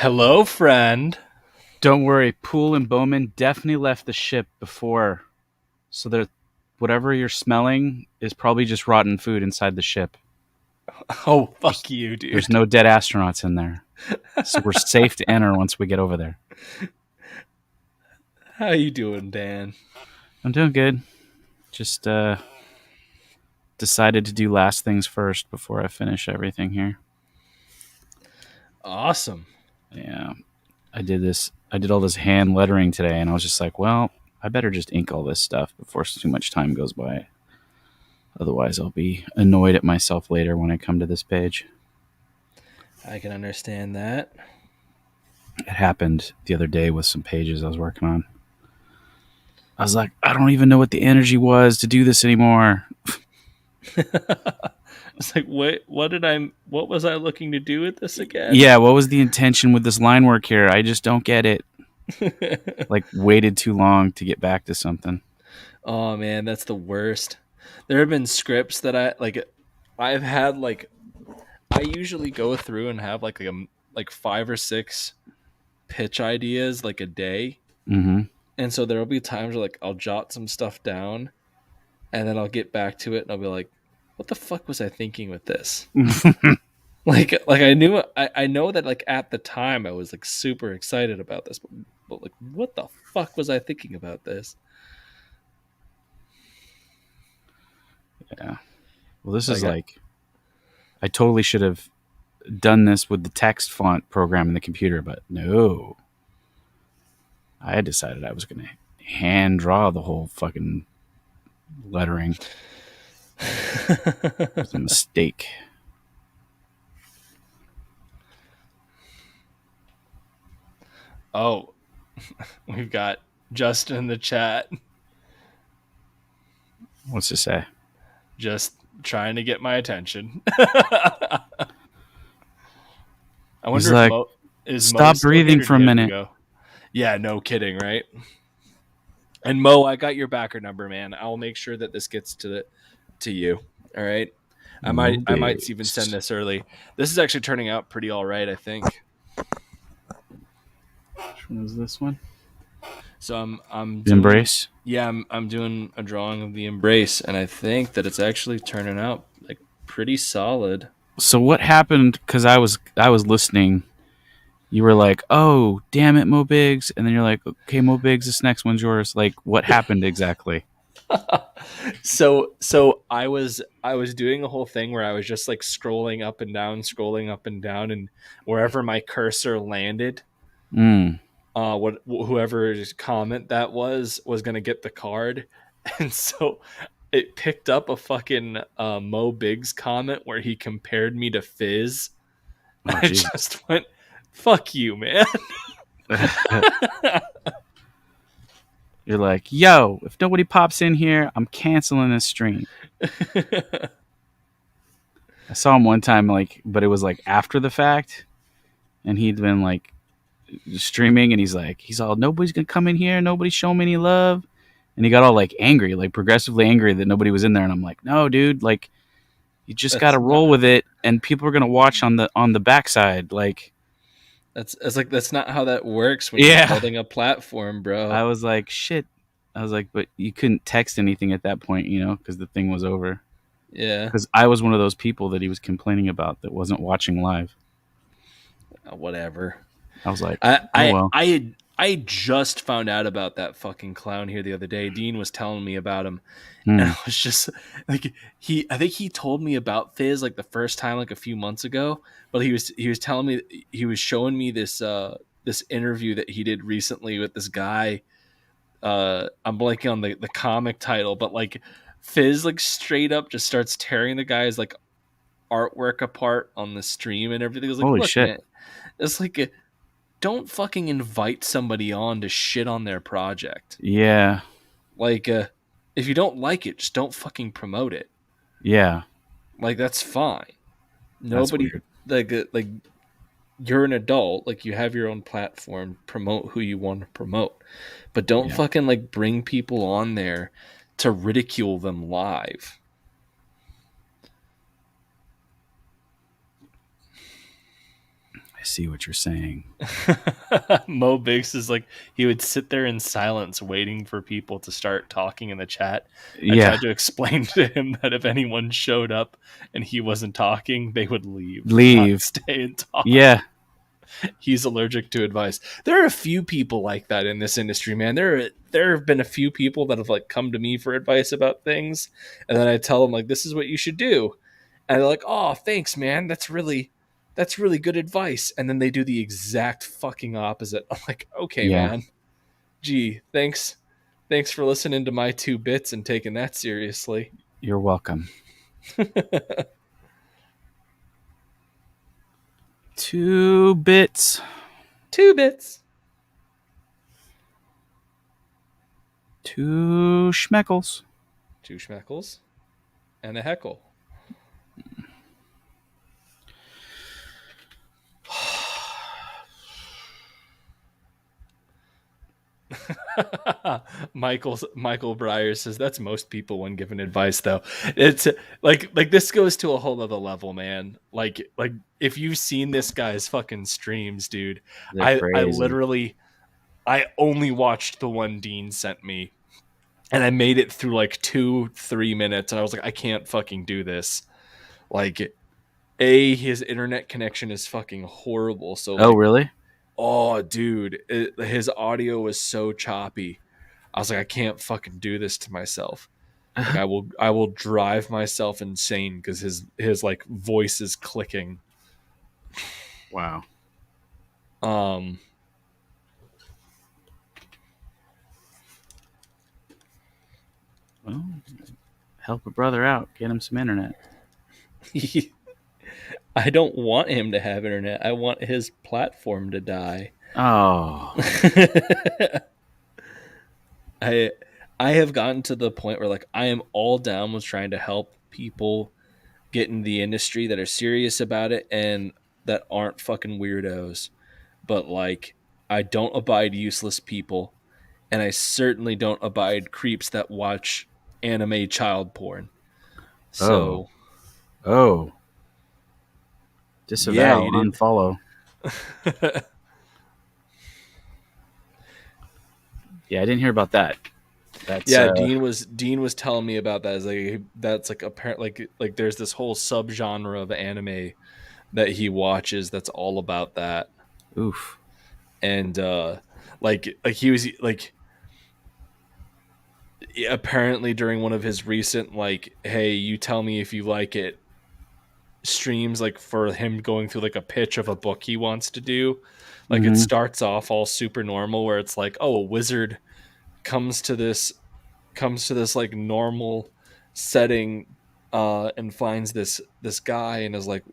Hello, friend. Don't worry, Poole and Bowman definitely left the ship before, so that whatever you're smelling is probably just rotten food inside the ship. Oh, There's, fuck you, there's dude. no dead astronauts in there, so we're safe to enter once we get over there. How you doing, Dan? I'm doing good. Just decided to do last things first before I finish everything here. Awesome. Yeah, I did this. I did all this hand lettering today, and I was just like, well, I better just ink all this stuff before too much time goes by. Otherwise, I'll be annoyed at myself later when I come to this page. I can understand that. It happened the other day with some pages I was working on. I was like, I don't even know what the energy was to do this anymore. It's like, what was I looking to do with this again? Yeah, what was the intention with this line work here? I just don't get it. Like, waited too long to get back to something. Oh man, that's the worst. There have been scripts that I've had I usually go through and have like 5 or 6 pitch ideas like a day. Mm And so there'll be times where I'll jot some stuff down and then I'll get back to it and I'll be like, what the fuck was I thinking with this? hmm. I know that at the time I was super excited about this, but what the fuck was I thinking about this? Yeah. Well, this So I is got like, I totally should have done this with the text font program in the computer, but no. I had decided I was going to hand draw the whole fucking lettering. It was a mistake. Oh, we've got Justin in the chat What's to say? just trying to get my attention. I He's wonder if like, Mo stop still breathing here? for a Do you have to minute. go? Yeah, no kidding, right? And Mo, I got your backer number, man. I'll make sure that this gets to you. All right. Mo I might even send Biggs. this early. This is actually turning out pretty all right, I think. Which one is this one? So I'm The doing Embrace. yeah, I'm doing a drawing of the embrace and I think that it's actually turning out pretty solid. So what happened? Because I was listening. You were like, "Oh, damn it, Mo Biggs," and then you're like, "Okay, Mo Biggs, this next one's yours." Like, what happened exactly? So I was doing a whole thing where I was just scrolling up and down, and wherever my cursor landed, Mm. what whoever's comment that was gonna get the card, and so it picked up a fucking Mo Biggs comment where he compared me to Fizz. Oh, I Jesus. just went, "Fuck you, man." You're like, "Yo, if nobody pops in here, I'm canceling this stream." I saw him one time, like, but it was like after the fact, and he'd been like streaming, and he's all, "Nobody's gonna come in here. Nobody's showing me any love." And he got all like angry, like progressively angry that nobody was in there. And I'm like, "No, dude, like you just got That's to roll not with it, and people are gonna watch on the backside." Like, that's not how that works when you're yeah, building a platform, I bro. was like, "Shit." I was like, "But you couldn't text anything at that point, because the thing was over." Yeah. Because I was one of those people that he was complaining about that wasn't watching live. Whatever. I was like, I "Oh I well." I had I just found out about that fucking clown here the other day. Dean was telling me about him, and Hmm. I was just I think he told me about Fizz the first time a few months ago, but he was telling me, he was showing me this interview that he did recently with this guy. I'm blanking on the comic title, but Fizz straight up just starts tearing the guy's artwork apart on the stream and everything. I was like, Holy look, shit. man, it's don't fucking invite somebody on to shit on their project. Yeah. Like, if you don't like it, just don't fucking promote it. Yeah. That's fine. That's Nobody weird. like you're an adult. You have your own platform. Promote who you want to promote, but don't Yeah. fucking bring people on there to ridicule them live. see what you're saying. Mo Biggs is like he would sit there in silence waiting for people to start talking in the chat. I Yeah, tried to explain to him that if anyone showed up and he wasn't talking, they would leave, not leave. stay and talk. Yeah, He's allergic to advice. There are a few people like that in this industry, man. There have been a few people that have like come to me for advice about things, and then I tell them like this is what you should do, and they're like, "Oh, thanks, man. That's really good advice." And then they do the exact fucking opposite. I'm like, "Okay, yeah. man. Gee, thanks for listening to my 2 bits and taking that seriously." You're welcome. 2 bits. 2 bits, 2 schmeckles. 2 schmeckles, and a heckle. Michael Breyer says that's most people when given advice though. It's like this goes to a whole other level, man. Like if you've seen this guy's fucking streams, dude, They're I crazy. literally I only watched the one Dean sent me and I made it through like 2-3 minutes and I was like, I can't fucking do this. Like his internet connection is fucking horrible. So Oh, like, really? oh dude, his audio was so choppy. I was like, I can't fucking do this to myself. Like I will drive myself insane because his like voice is clicking. Wow. Um Well, help a brother out. Get him some internet. I don't want him to have internet. I want his platform to die. Oh, I I have gotten to the point where like I am all down with trying to help people get in the industry that are serious about it and that aren't fucking weirdos. But like I don't abide useless people and I certainly don't abide creeps that watch anime child porn. oh, So oh. yeah, Disavow, you didn't. unfollow. Yeah, I didn't hear about that. That's Yeah, Dean was telling me about that. Is like that's like apparent like there's this whole subgenre of anime that he watches that's all about that. oof. And like he was like apparently during one of his recent like hey you tell me if you like it streams like for him going through like a pitch of a book he wants to do, like it Mm-hmm. starts off all super normal where it's like oh a wizard comes to this like normal setting and finds this guy and is like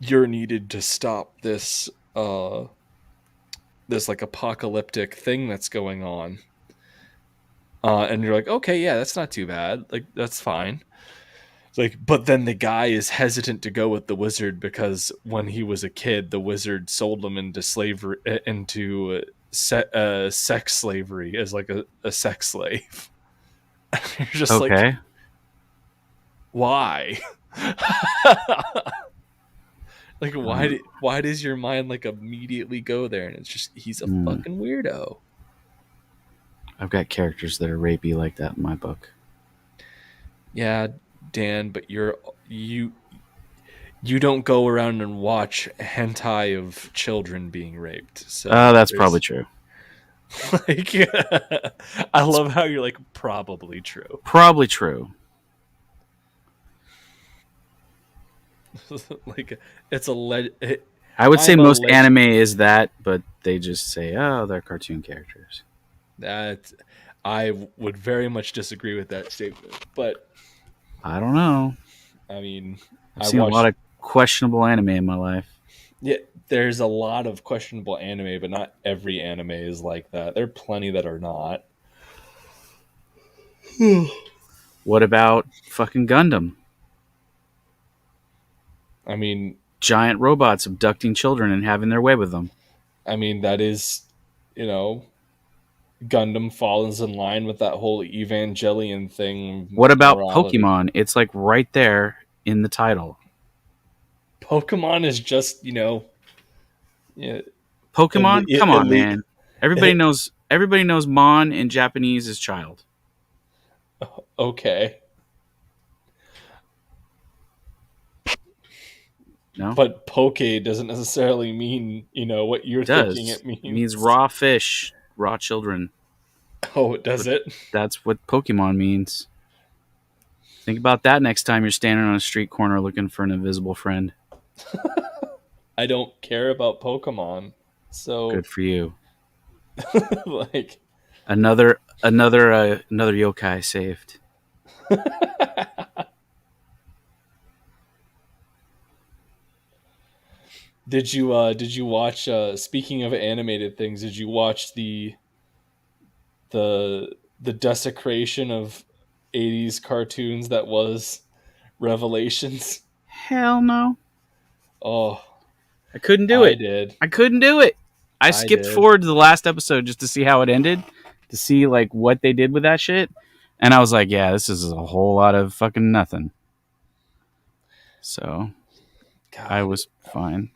you're needed to stop this like apocalyptic thing that's going on. And you're like, okay, yeah, that's not too bad. Like, that's fine. It's like, but then the guy is hesitant to go with the wizard because when he was a kid, the wizard sold him into slavery, into sex slavery as like a sex slave. You're just like, Okay. why? Like, Um, why does your mind like immediately go there? And it's just he's a mm, fucking weirdo. I've got characters that are rapey like that in my book. Yeah, Dan, but you you don't go around and watch hentai of children being raped. Oh, So that's probably there's true. like I love how you're like probably true. Probably true. Like it's a le- it, I would say I'm a most leg anime is that, but they just say, oh, they're cartoon characters. that I would very much disagree with that statement. But I don't know. I mean, I've I seen a lot watched of questionable anime in my life. yeah, there's a lot of questionable anime, but not every anime is like that. There are plenty that are not. What about fucking Gundam? I mean, Giant robots abducting children and having their way with them. that is, you know, Gundam falls in line with that whole Evangelion thing What about morality. Pokemon? It's like right there in the title. Pokemon is just, Yeah. Pokemon? Come on, Elite. man. Everybody knows Mon in Japanese is child. Okay. No? But poke doesn't necessarily mean, what It you're thinking does. it It means means. raw fish, raw children. Oh, does it? That's what Pokemon means. Think about that next time you're standing on a street corner looking for an invisible friend. I don't care about Pokemon. So, Good for you. like, Another yokai saved. did you watch speaking of animated things, did you watch the desecration of 80s cartoons that was Revelations? Hell no. Oh, I couldn't do I it. did. I couldn't do it. I I skipped did. forward to the last episode just to see how it ended, to see like what they did with that shit. And I was like, yeah, this is a whole lot of fucking nothing. So I God. was fine.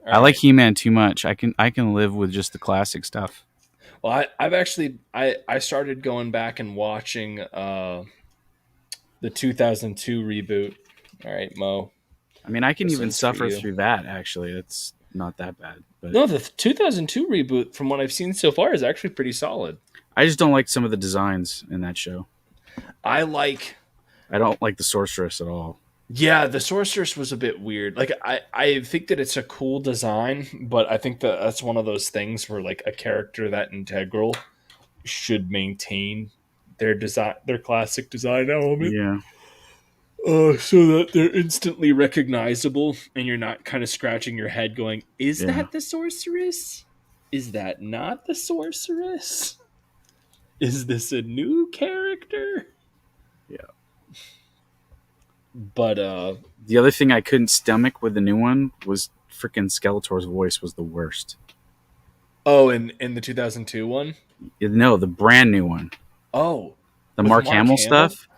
All I like right. He-Man too much. I can live with just the classic stuff. Well, I've actually I started going back and watching the 2002 reboot. All right, Mo. I mean, I can This even one's for suffer you. through that. Actually, it's not that bad. But No, the 2002 reboot, from what I've seen so far, is actually pretty solid. I just don't like some of the designs in that show. I like. I don't like the sorceress at all. Yeah, the sorceress was a bit weird. Like I think that it's a cool design, but I think that that's one of those things where like a character that integral should maintain their classic design element, Yeah, so that they're instantly recognizable, and you're not kind of scratching your head going, "Is yeah, that the sorceress? Is that not the sorceress? Is this a new character?" yeah. But The other thing I couldn't stomach with the new one was freaking Skeletor's voice was the worst. oh, in the 2002 one, No, the brand new one, oh, the with Mark Mark Hamill Hamill. stuff.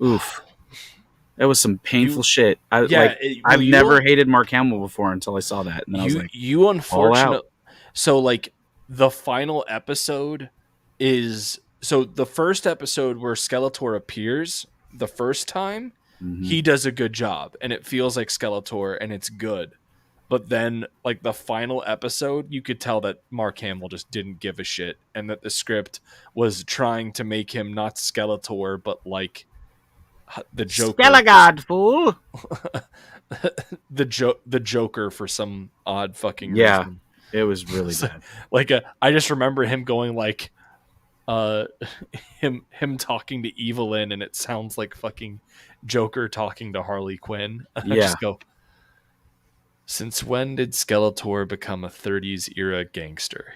Oof, that was some painful You shit. Yeah, well, I've never hated Mark Hamill before until I saw that, and then I was like, you all out. unfortunate. So like the final episode is, so the first episode where Skeletor appears the first time, Hmm. he does a good job and it feels like Skeletor and it's good. But then like the final episode, you could tell that Mark Hamill just didn't give a shit and that the script was trying to make him not Skeletor but like the Joker for Skelegod, fool. the Joker for some odd fucking Yeah, reason. it was really So, bad. like I just remember him going like uh him talking to Evelyn and it sounds like fucking Joker talking to Harley Quinn. I Yeah, just go, since when did Skeletor become a 30s era gangster?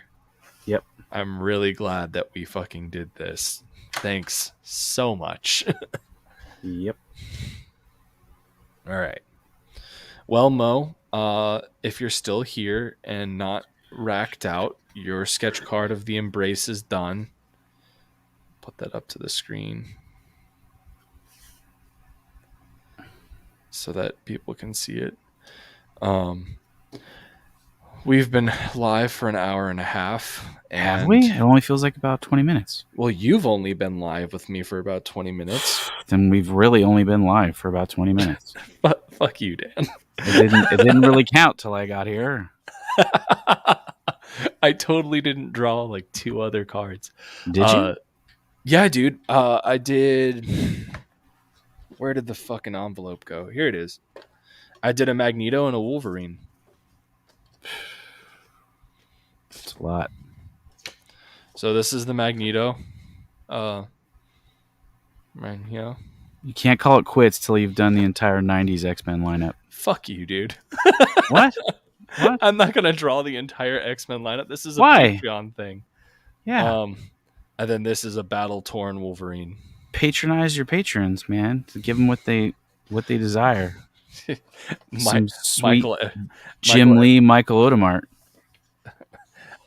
yep, I'm really glad that we fucking did this. Thanks so much. yep. All right. Well, Mo, if you're still here and not racked out, your sketch card of the embrace is done. Put that up to the screen so that people can see it. Um, we've been live for an hour and a half, Have we? and It only feels like about 20 minutes. well, you've only been live with me for about 20 minutes. Then we've really only been live for about 20 minutes. But fuck you, Dan. It didn't really count till I got here. I totally didn't draw like two other cards. Did you? Yeah, dude. I did. Where did the fucking envelope go? Here it is. I did a Magneto and a Wolverine. It's a lot. So this is the Magneto. Magneto. You can't call it quits till you've done the entire 90s X-Men lineup. Fuck you, dude. What? What? I'm not gonna draw the entire X-Men lineup. This is a Why? Patreon thing. Yeah. And then this is a battle-torn Wolverine. Patronize your patrons, man. To give them what they desire. Some sweet Michael, Jim Michael, Lee, Michael Odemart.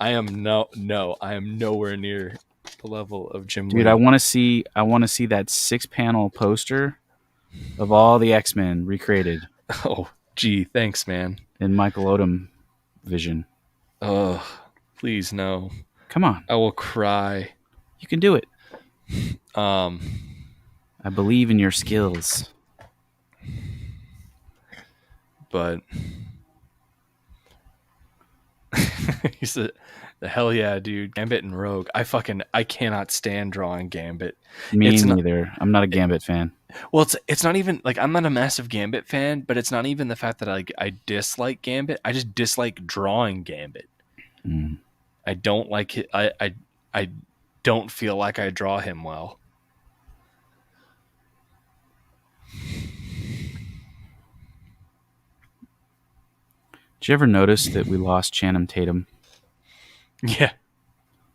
I am I am nowhere near the level of Jim Dude, Lee. I want to see that 6-panel poster of all the X-Men recreated Oh, gee, thanks, man. in Michael Odom vision. Ugh, please no. Come on, I will cry. you can do it. Um, I believe in your skills. but he said, "The hell yeah, dude! Gambit and Rogue. I cannot stand drawing Gambit. Me It's not neither. I'm not a Gambit fan. well. It's not even like I'm not a massive Gambit fan, but it's not even the fact that I dislike Gambit. I just dislike drawing Gambit. Mm. I don't like it. I don't feel like I draw him well. Did you ever notice that we lost Channing Tatum Yeah.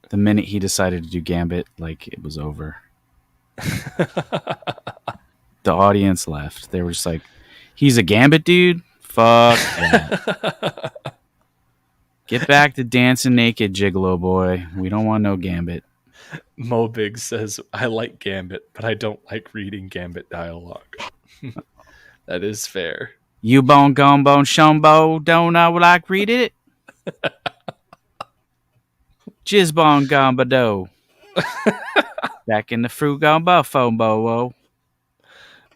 the minute he decided to do Gambit? Like it was over. The audience left. They were just like, "He's a Gambit dude. Fuck that. Get back to dancing naked, Gigolo boy. We don't want no Gambit." Mo Big says, I like Gambit, but I don't like reading Gambit dialogue. That is fair. You bone gumbo shumbo, don't I like read it? Jizzbone gumbo do. Back in the fruit gumbo fombo.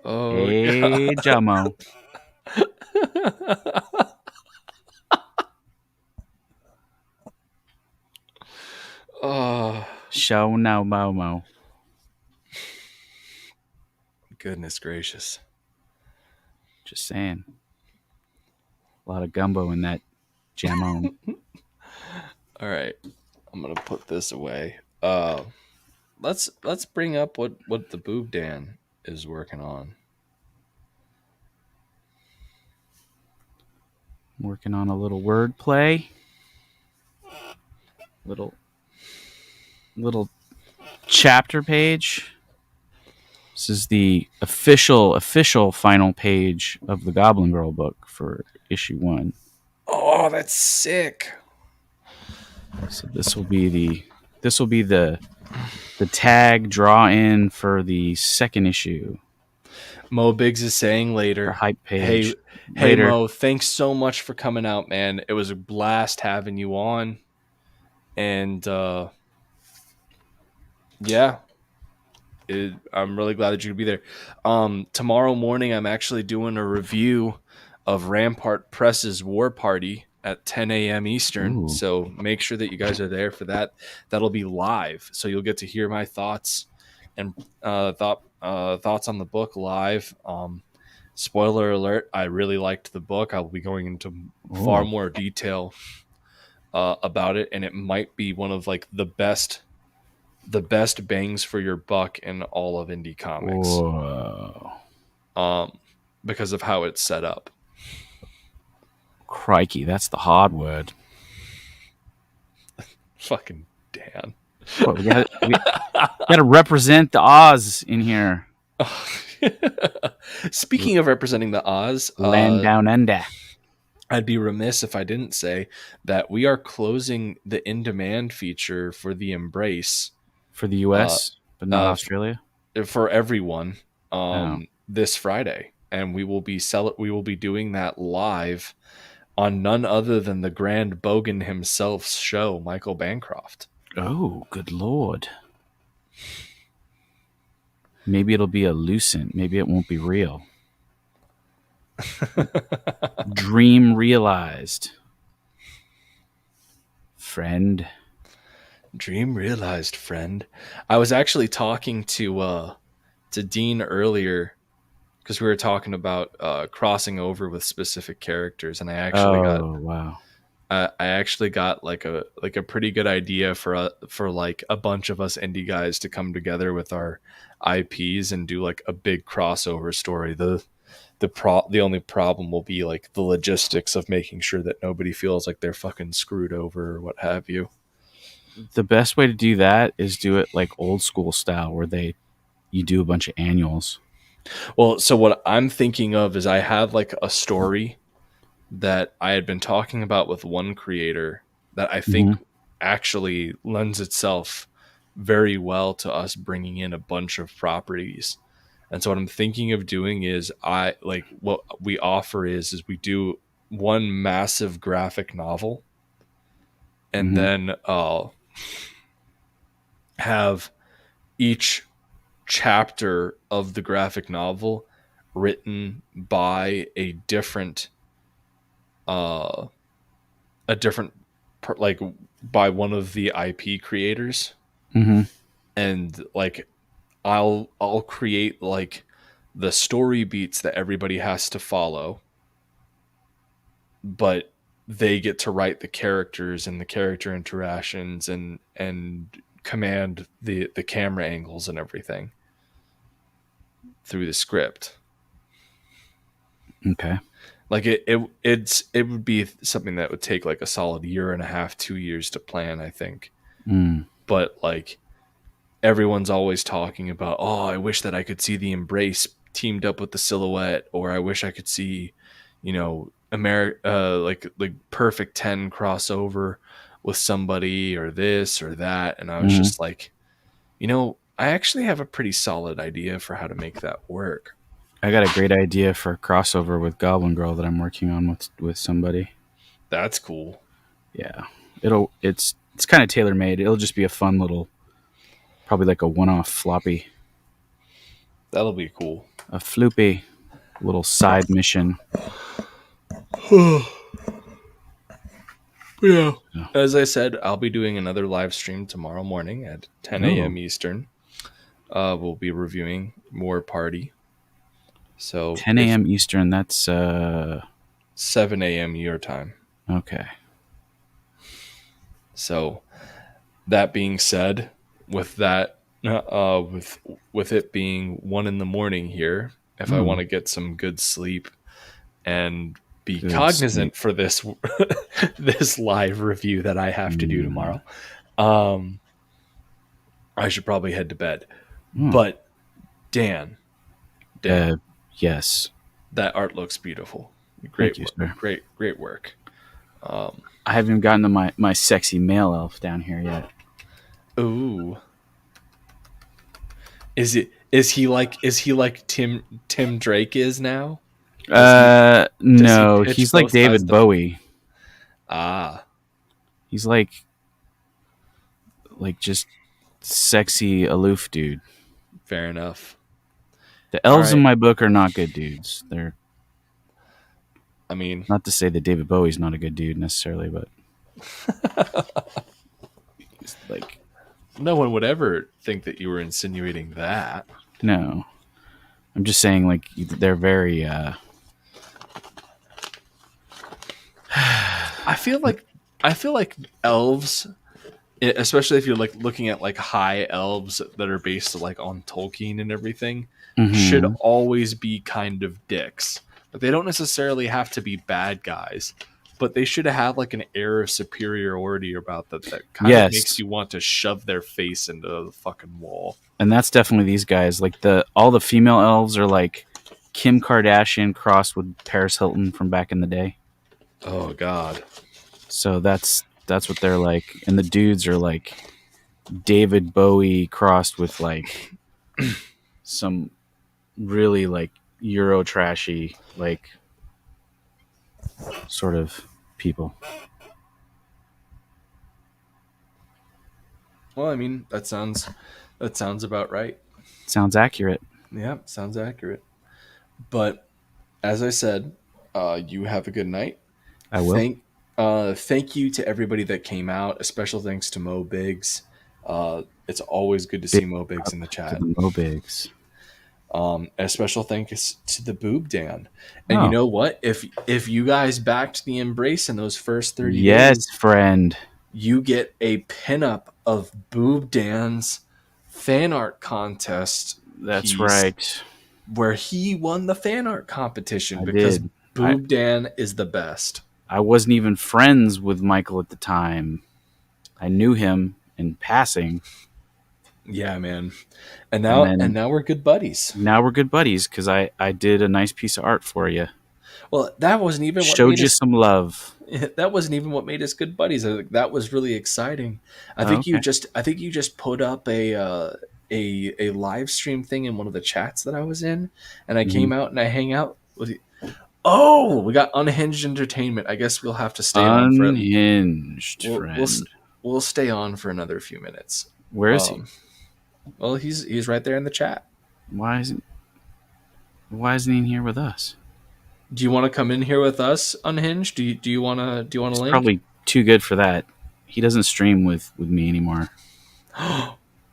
Oh, God. Hey, Jamo. Oh, Show no momo. goodness gracious. Just saying. A lot of gumbo in that jamon. All right. I'm going to put this away. Let's bring up what the Boob Dan is working on. Working on a little wordplay. Little chapter page. This is the official final page of the Goblin Girl book for issue 1. Oh, that's sick. So this will be the tag draw in for the second issue. Mo Biggs is saying The later, hype hey, page. hey Later. Mo, thanks so much for coming out, man. It was a blast having you on. And yeah, I'm really glad that you could be there. Tomorrow morning, I'm actually doing a review of Rampart Press's War Party at 10 a.m. Eastern. Ooh. So make sure that you guys are there for that. That'll be live, so you'll get to hear my thoughts and thoughts on the book live. Spoiler alert: I really liked the book. I'll be going into far Ooh. more detail about it, and it might be one of like the best bangs for your buck in all of indie comics. Whoa. Because of how it's set up. Crikey, that's the hard word. Fucking Dan. What, we gotta represent the Oz in here. Speaking of representing the Oz, Land down under. I'd be remiss if I didn't say that we are closing the in-demand feature for the Embrace For the US, but not Australia. for everyone Oh. this Friday, and we will be doing that live on none other than the Grand Bogan himself's show, Michael Bancroft. Oh, good lord. Maybe it'll be a lucent. Maybe it won't be real. Dream realized. Friend. Dream realized, friend. I was actually talking to Dean earlier because we were talking about crossing over with specific characters, and Wow. I actually got like a pretty good idea for like a bunch of us indie guys to come together with our IPs and do like a big crossover story. The only problem will be like the logistics of making sure that nobody feels like they're fucking screwed over or what have you. The best way to do that is do it like old school style where you do a bunch of annuals. Well, so what I'm thinking of is I have like a story that I had been talking about with one creator that I think actually lends itself very well to us bringing in a bunch of properties. And so what I'm thinking of doing is what we offer is we do one massive graphic novel and Hmm. then have each chapter of the graphic novel written by uh a different like by one of the IP creators, Hmm. and like I'll create like the story beats that everybody has to follow, but they get to write the characters and the character interactions and command the camera angles and everything through the script. Okay. Like it would be something that would take like a solid year and a half, 2 years to plan, I think. Mm. But like everyone's always talking about, oh, I wish that I could see the Embrace teamed up with the Silhouette, or I wish I could see, like Perfect 10 crossover with somebody, or this or that. And I was Hmm. just like, I actually have a pretty solid idea for how to make that work. I got a great idea for a crossover with Goblin Girl that I'm working on with somebody. That's cool. Yeah, it's kind of tailor made. It'll just be a fun little, probably like a one off floppy, That'll be cool. a floopy little side mission. Yeah. So, As I said, I'll be doing another live stream tomorrow morning at 10 oh, a.m. Eastern. We'll be reviewing more Party. So 10 if a.m. Eastern. That's 7 a.m. your time. okay. So that being said, with that, with it being 1 in the morning here, if I want Oh, to get some good sleep and be good sleep. cognizant for this this live review that I have to do Mm. tomorrow, um, I should probably head to bed. Oh, But Dan, uh, Dan, yes. that art looks beautiful. Thank Great you, work. sir. Great work. Um, I haven't even gotten to my sexy male elf down here yet. ooh, is he like Tim Drake is now? Does he does he No, pitch he's like both sides David of the Bowie. ah? He's like just sexy aloof dude. Fair enough. The All elves in right. my book are not good dudes. They're I mean, not to say that David Bowie's not a good dude necessarily, but he's like no one would ever think that you were insinuating that. no. I'm just saying like they're very I feel like I feel like elves, especially if you're like looking at like high elves that are based like on Tolkien and everything, should mhm. always be kind of dicks. Like, they don't necessarily have to be bad guys, but they should have like an air of superiority about that kind of makes Yes. you want to shove their face into the fucking wall. And that's definitely these guys. Like the all the female elves are like Kim Kardashian crossed with Paris Hilton from back in the day. Oh God. So that's what they're like. And the dudes are like David Bowie crossed with like some really like Euro trashy like sort of people. Well, I mean, that sounds about right. Sounds accurate. Yeah, sounds accurate. But as I said, you have a good night. I will. Thank thank you to everybody that came out. A special thanks to Mo Biggs. It's always good to Big see Mo Biggs up in the to chat. the Mobigs. A special thanks to the Boob Dan. And you Oh, know what? If you guys backed the Embrace in those first 30 yes, days, friend. you get a pinup of Boob Dan's fan art contest That's piece right. where he won the fan art competition I because did. I Boob Dan is the best. I wasn't even friends with Michael at the time. I knew him in passing, Yeah, man. And and now and then now we're good buddies. now we're good buddies because I did a nice piece of art for you. Well, that wasn't even what Showed made you us some love. that wasn't even what made us good buddies. That was really exciting. Oh, okay. I think you just put up a live stream thing in one of the chats that I was in, and I Hmm. came out and I hang out with you. Oh, we got Unhinged Entertainment. I guess we'll have to stay on for it. Unhinged We'll we'll friend. we'll stay on for another few minutes. Where is he? Um, well, he's right there in the chat. Why isn't Why isn't he in here with us? Do you want to come in here with us, Unhinged? Do you want a He's link? probably too good for that. He doesn't stream with me anymore.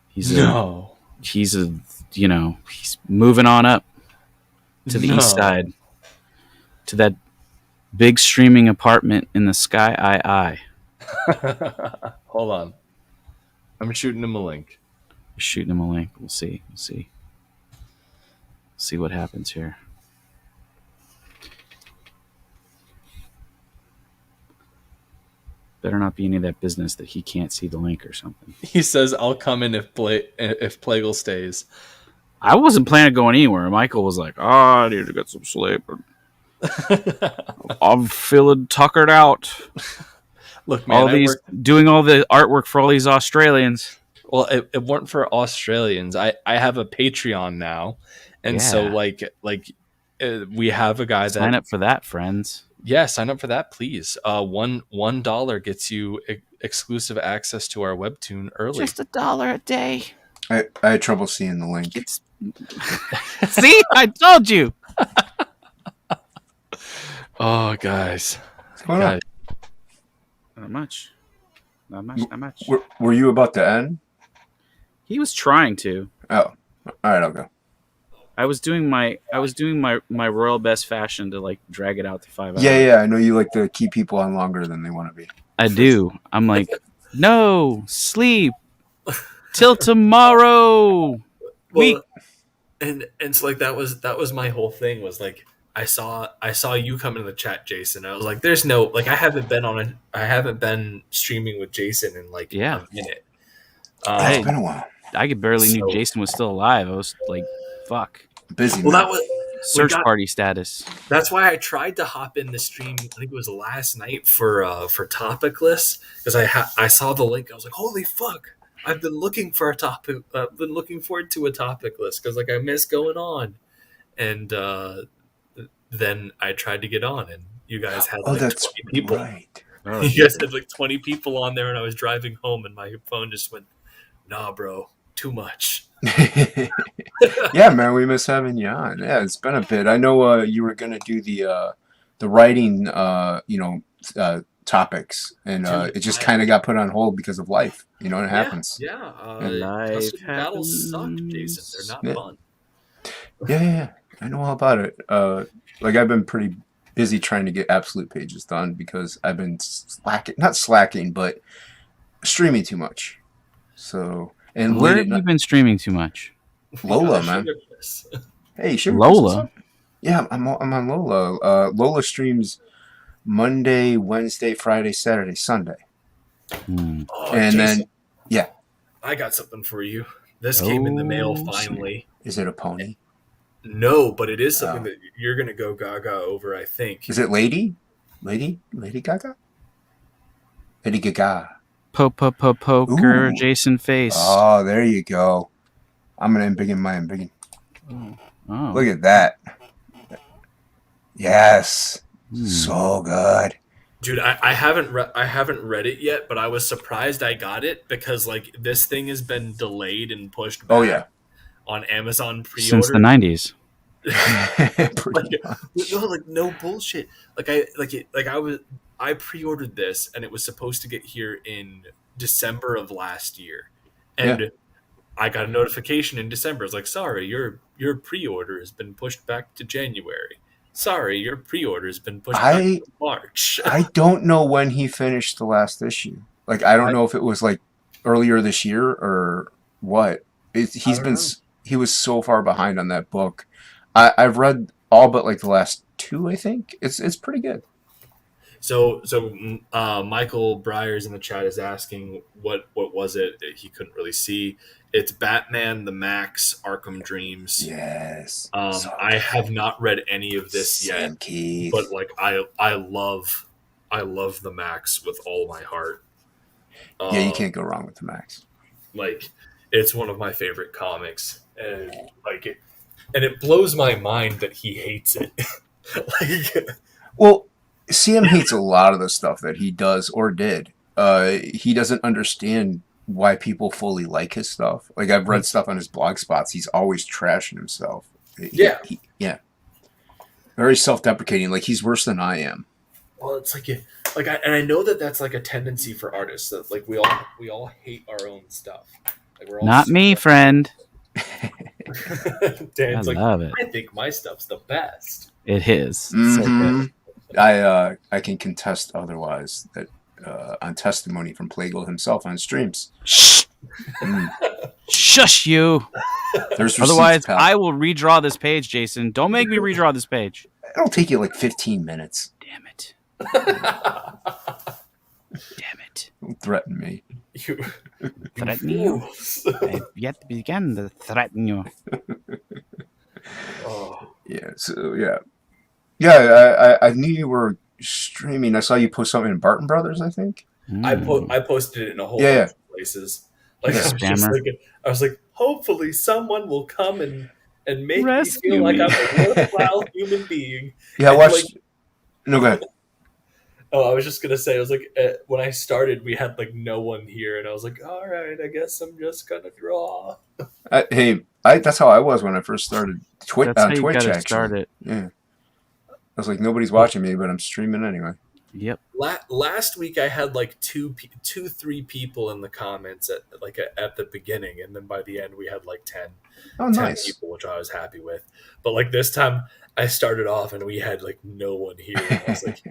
He's a No, he's a he's moving on up to the east no. side to that big streaming apartment in the sky I. Hold on, I'm shooting him a link. Shooting him a link. We'll see. See what happens here. Better not be any of that business that he can't see the link or something. He says, "I'll come in if Plagle stays." I wasn't planning on going anywhere. Michael was like, "Oh, I need to get some sleep. I'm feeling tuckered out. Look, man, All I these work. doing all the artwork for all these Australians." Well, it weren't for Australians. I have a Patreon now, and so Yeah, we have a guy sign that, up for that, friends. yeah, sign up for that, please. $1 gets you exclusive access to our webtoon early. Just $1 a day. I had trouble seeing the link. It's see, I told you. Oh, guys, What's going on? guys, Not much. Not much. Not much. Were you about to end? He was trying to. Oh, all right, I'll go. I was doing my royal best fashion to like drag it out to 5 hours. Yeah. I know you like to keep people on longer than they want to be. I do. I'm like, no, sleep till tomorrow. Well, and so like that was my whole thing was like I saw you come in the chat, Jason. I was like, there's no like I haven't been streaming with Jason in like Yeah. a minute. It's Hey. been a while. I could barely knew So- Jason was still alive. I was like, fuck. Busy. Well, man. that was Search got- party status. that's why I tried to hop in the stream. I think it was last night for Topicless because I saw the link. I was like, holy fuck! I've been looking for a topic. Been looking forward to a topic list because like I miss going on, and then I tried to get on, and you guys had Oh, like that's 20 people. right. You guys had like 20 people on there, and I was driving home, and my phone just went, "Nah, bro, too much." Yeah, man, we miss having you on. Yeah, it's been a bit. I know you were gonna do the writing, topics, and Dude, it just I- kind of got put on hold because of life. You know, it happens. Yeah, Life custom battles suck, Jason. They're not Yeah. fun. Yeah. I know all about it. Like I've been pretty busy trying to get absolute pages done because I've been not slacking, but streaming too much. So and Where late have at you night, been streaming too much? Lola, Gosh, man. look at this. Hey, Shiver, Lola? yeah, I'm on Lola. Lola streams Monday, Wednesday, Friday, Saturday, Sunday, Hmm. Oh, and Jason, then I got something for you. This came in the mail Oh, finally. is it a pony? No, but it is something Oh. that you're gonna go gaga over, I think. Is it Lady Gaga? Lady Gaga. Poker Ooh. Jason face. Oh, there you go. I'm gonna embiggen my embiggen. Oh. Look at that. Yes. Hmm. So good. Dude, I haven't read it yet, but I was surprised I got it because like this thing has been delayed and pushed back Oh yeah. on Amazon Since pre-order. the 90s. Pretty much. No, like no bullshit. I pre-ordered this and it was supposed to get here in December of last year, and I got a notification in December. It's like, sorry, your pre-order has been pushed back to January. Sorry, your pre-order has been pushed back to March. I don't know when he finished the last issue. Like I don't know if it was like earlier this year or what. He was so far behind on that book. I've read all but like the last two. I think it's pretty good. So Michael Briers in the chat is asking what was it that he couldn't really see. It's Batman the Max Arkham Dreams. Yes. I have not read any of this Sam yet, Keith. but like I love the Max with all my heart. Yeah, you can't go wrong with the Max. Like it's one of my favorite comics, and it blows my mind that he hates it. Like, Well, Sam hates a lot of the stuff that he does or did. He doesn't understand why people fully like his stuff. Like I've read stuff on his blog spots. He's always trashing himself. yeah. Yeah, very self-deprecating. Like he's worse than I am. Well, it's like and I know that that's like a tendency for artists that like we all hate our own stuff. Like we're all Not me, friend. Dan's I like, love it. I think my stuff's the best. It is. So good. I can contest otherwise. That on testimony from Plagal himself on streams. Shh. Shush you. There's receipts, Otherwise, pal. I will redraw this page, Jason. Don't make me redraw this page. It'll take you like 15 minutes. Damn it. Damn it. Don't threaten me. You Threaten you? fools. I've yet begun to threaten you. Oh. Yeah. So yeah. I knew you were streaming. I saw you post something in Barton Brothers. I think. I posted it in a whole Yeah, bunch of places. Like Yeah. I was like, hopefully someone will come and make Rescue me feel like me. I'm a worthwhile human being. Yeah. I And, watched. like, No, go ahead. oh, I was just gonna say, I was like, when I started, we had like no one here, and I was like, all right, I guess I'm just gonna draw. That's how I was when I first started That's how on you Twitch. gotta Actually, start it. yeah. I was like, nobody's watching me, but I'm streaming anyway. Yep. Last week, I had like three people in the comments at the beginning, and then by the end, we had like 10 Oh, 10 nice. people, which I was happy with. But like this time, I started off and we had like no one here. And I was like,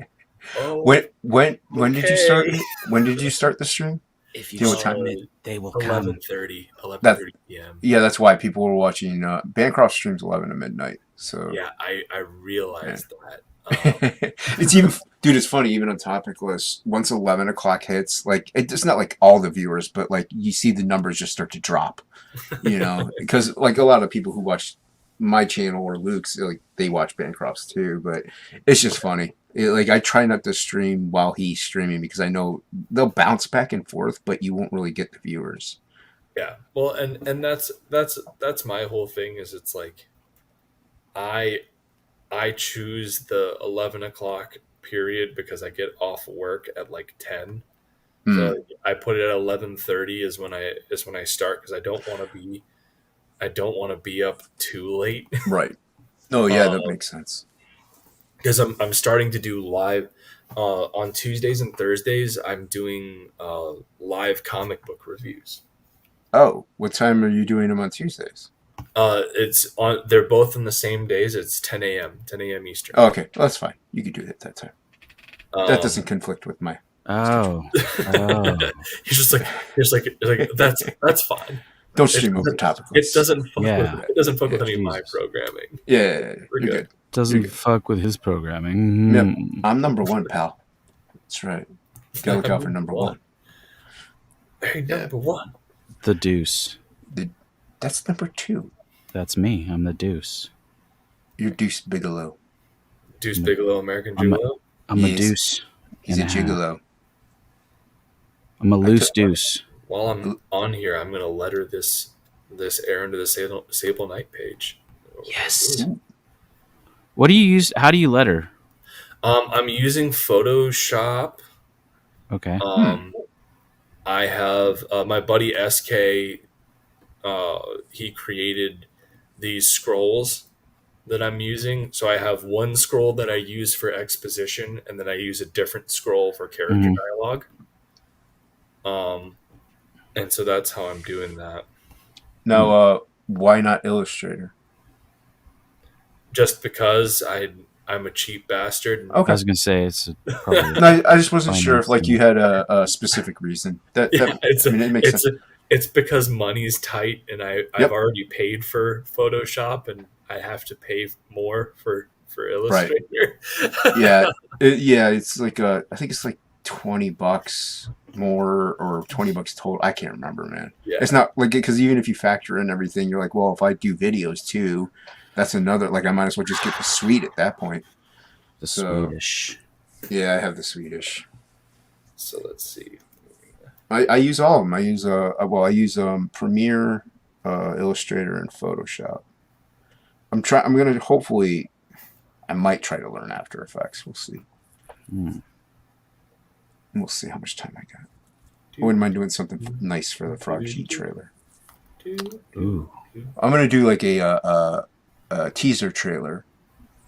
oh, When did you start? okay. When did you start the stream? If Do you know what time? stream it, they will come. 11:30 p.m. Yeah, that's why people were watching. Bancroft streams 11 to midnight. So Yeah, I realized that. it's even, dude. It's funny. Even on topic list, once 11 o'clock hits, like it's not like all the viewers, but like you see the numbers just start to drop. You know, because like a lot of people who watch my channel or Luke's, like they watch Bancrofts too. But it's just funny. Like I try not to stream while he's streaming because I know they'll bounce back and forth, but you won't really get the viewers. Yeah, well, and that's my whole thing. Is it's like I choose the 11 o'clock period because I get off work at like 10. So I put it at 11:30 is when I start because I don't want to be up too late. Right. Oh yeah, that makes sense. Because I'm starting to do live on Tuesdays and Thursdays. I'm doing live comic book reviews. Oh, what time are you doing them on Tuesdays? It's on. They're both on the same days. It's 10 a.m. Eastern. Oh, okay, well, that's fine. You could do it that time. That Um, doesn't conflict with my. Oh. He's just like that's fine. Don't stream over topic. It doesn't fuck Yeah. with any of my Jesus. programming. Yeah, We're you're good. good. Doesn't You're good. fuck with his programming. Yep. Mm. I'm number one, pal. That's right. You gotta look out for number one. Hey, number one. The Deuce. That's number two. That's me. I'm the Deuce. You're Deuce Bigelow. Deuce Bigelow, American I'm a- Gigolo. I'm He a is. Deuce. He's a and half. gigolo. I'm a loose Deuce. While I'm on here, I'm gonna letter this errand to the Sable Knight page. Yes. What do you use? How do you letter? I'm using Photoshop. Okay. I have my buddy SK. He created these scrolls that I'm using. So I have one scroll that I use for exposition, and then I use a different scroll for character dialogue. And so that's how I'm doing that. Now, why not Illustrator? Just because I'm a cheap bastard. I Okay. was gonna say it's probably. No, I just wasn't sure if like Financing. you had a specific reason. That Yeah, it makes sense. it's because money's tight, and I've Yep. already paid for Photoshop, and I have to pay more for Illustrator. Yeah, it's like I think it's like $20 more or $20 total. I can't remember, man. Yeah. It's not like because even if you factor in everything, you're like, well, if I do videos too, that's another. Like, I might as well just get the suite at that point. The So- Swedish. Yeah, I have the Swedish. So let's see. I use all of them. I use Premiere, Illustrator, and Photoshop. I'm gonna hopefully. I might try to learn After Effects. We'll see. Mm. We'll see how much time I got. I wouldn't mind doing something nice for the Frog G trailer. Ooh. I'm gonna do like a teaser trailer,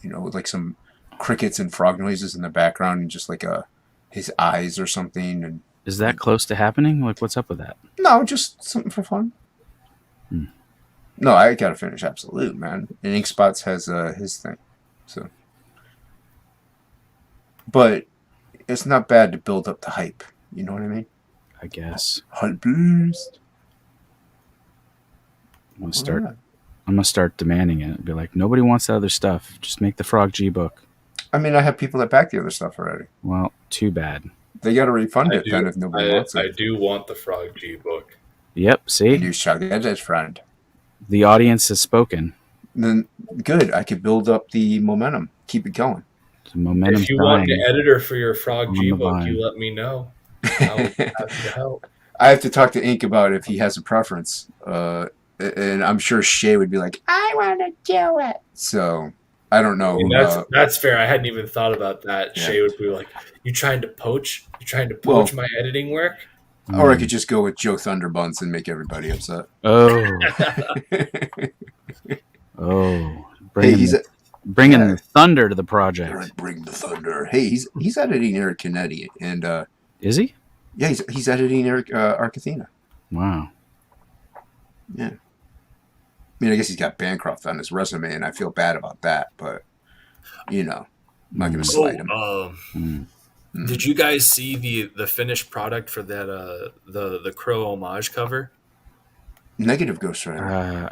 with like some crickets and frog noises in the background, and just like his eyes or something. And Is that close to happening? Like, what's up with that? no, just something for fun. Hmm. No, I gotta finish Absolute, man. And Ink Spots has his thing, so. But it's not bad to build up the hype. You know what I mean? I guess. Hype boost. I'm gonna start demanding it. Be like, nobody wants the other stuff. Just make the Frog G book. I mean, I have people that back the other stuff already. Well, too bad. They got to refund it then if nobody wants it. I do want the Frog G book. Yep. See, You shall get it, friend. the audience has spoken. Then good. I could build up the momentum. Keep it going. The momentum. If you want an editor for your Frog G book, vine. you let me know. I'll be happy to help. I have to talk to Ink about if he has a preference. And I'm sure Shay would be like, I want to do it. So I don't know. That's fair. I hadn't even thought about that. Yeah. Shay would be like, "You trying to poach? You trying to poach my editing work?" Or I could just go with Joe Thunderbuns and make everybody upset. Oh. Bringing the thunder to the project. Bring the thunder. Hey, he's editing Eric Canetti, and is he? Yeah, he's editing Eric Arcathena. Wow. Yeah. I mean, I guess he's got Bancroft on his resume, and I feel bad about that, but I'm not going to slight him. Did you guys see the finished product for that the Crow homage cover? Negative Ghost Rider.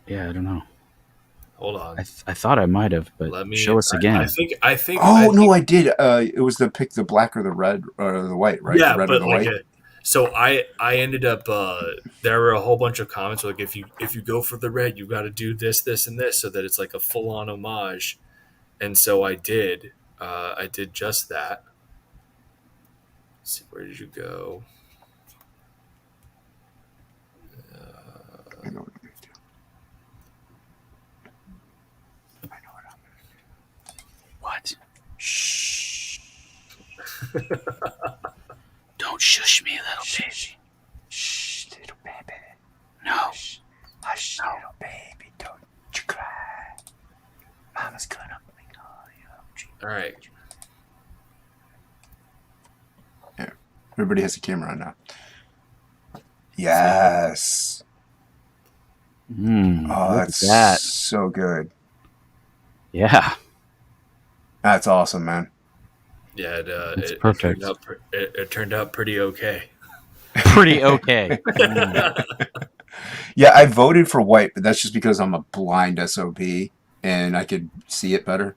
Yeah, I don't know. Hold on. I thought I might have, but show us again. I think. No, I did. It was the black or the red or the white, right? Yeah, the red but or the white. So I ended up. There were a whole bunch of comments like, if you go for the red, you got to do this, this, and this, so that it's like a full on homage. And so I did. I did just that. Let's see, where did you go? I know what I'm going to do. I know what I'm going to do. What? Shh. Don't shush me, little baby. Shh, little baby. No. Hush, little baby. Don't you cry. Mama's gonna make all you. All right. Yeah. Everybody has a camera on now. Yes. That's so good. Yeah. That's awesome, man. Yeah, it's perfect. It turned out pretty okay. Pretty okay. Yeah, I voted for white, but that's just because I'm a blind SOB and I could see it better.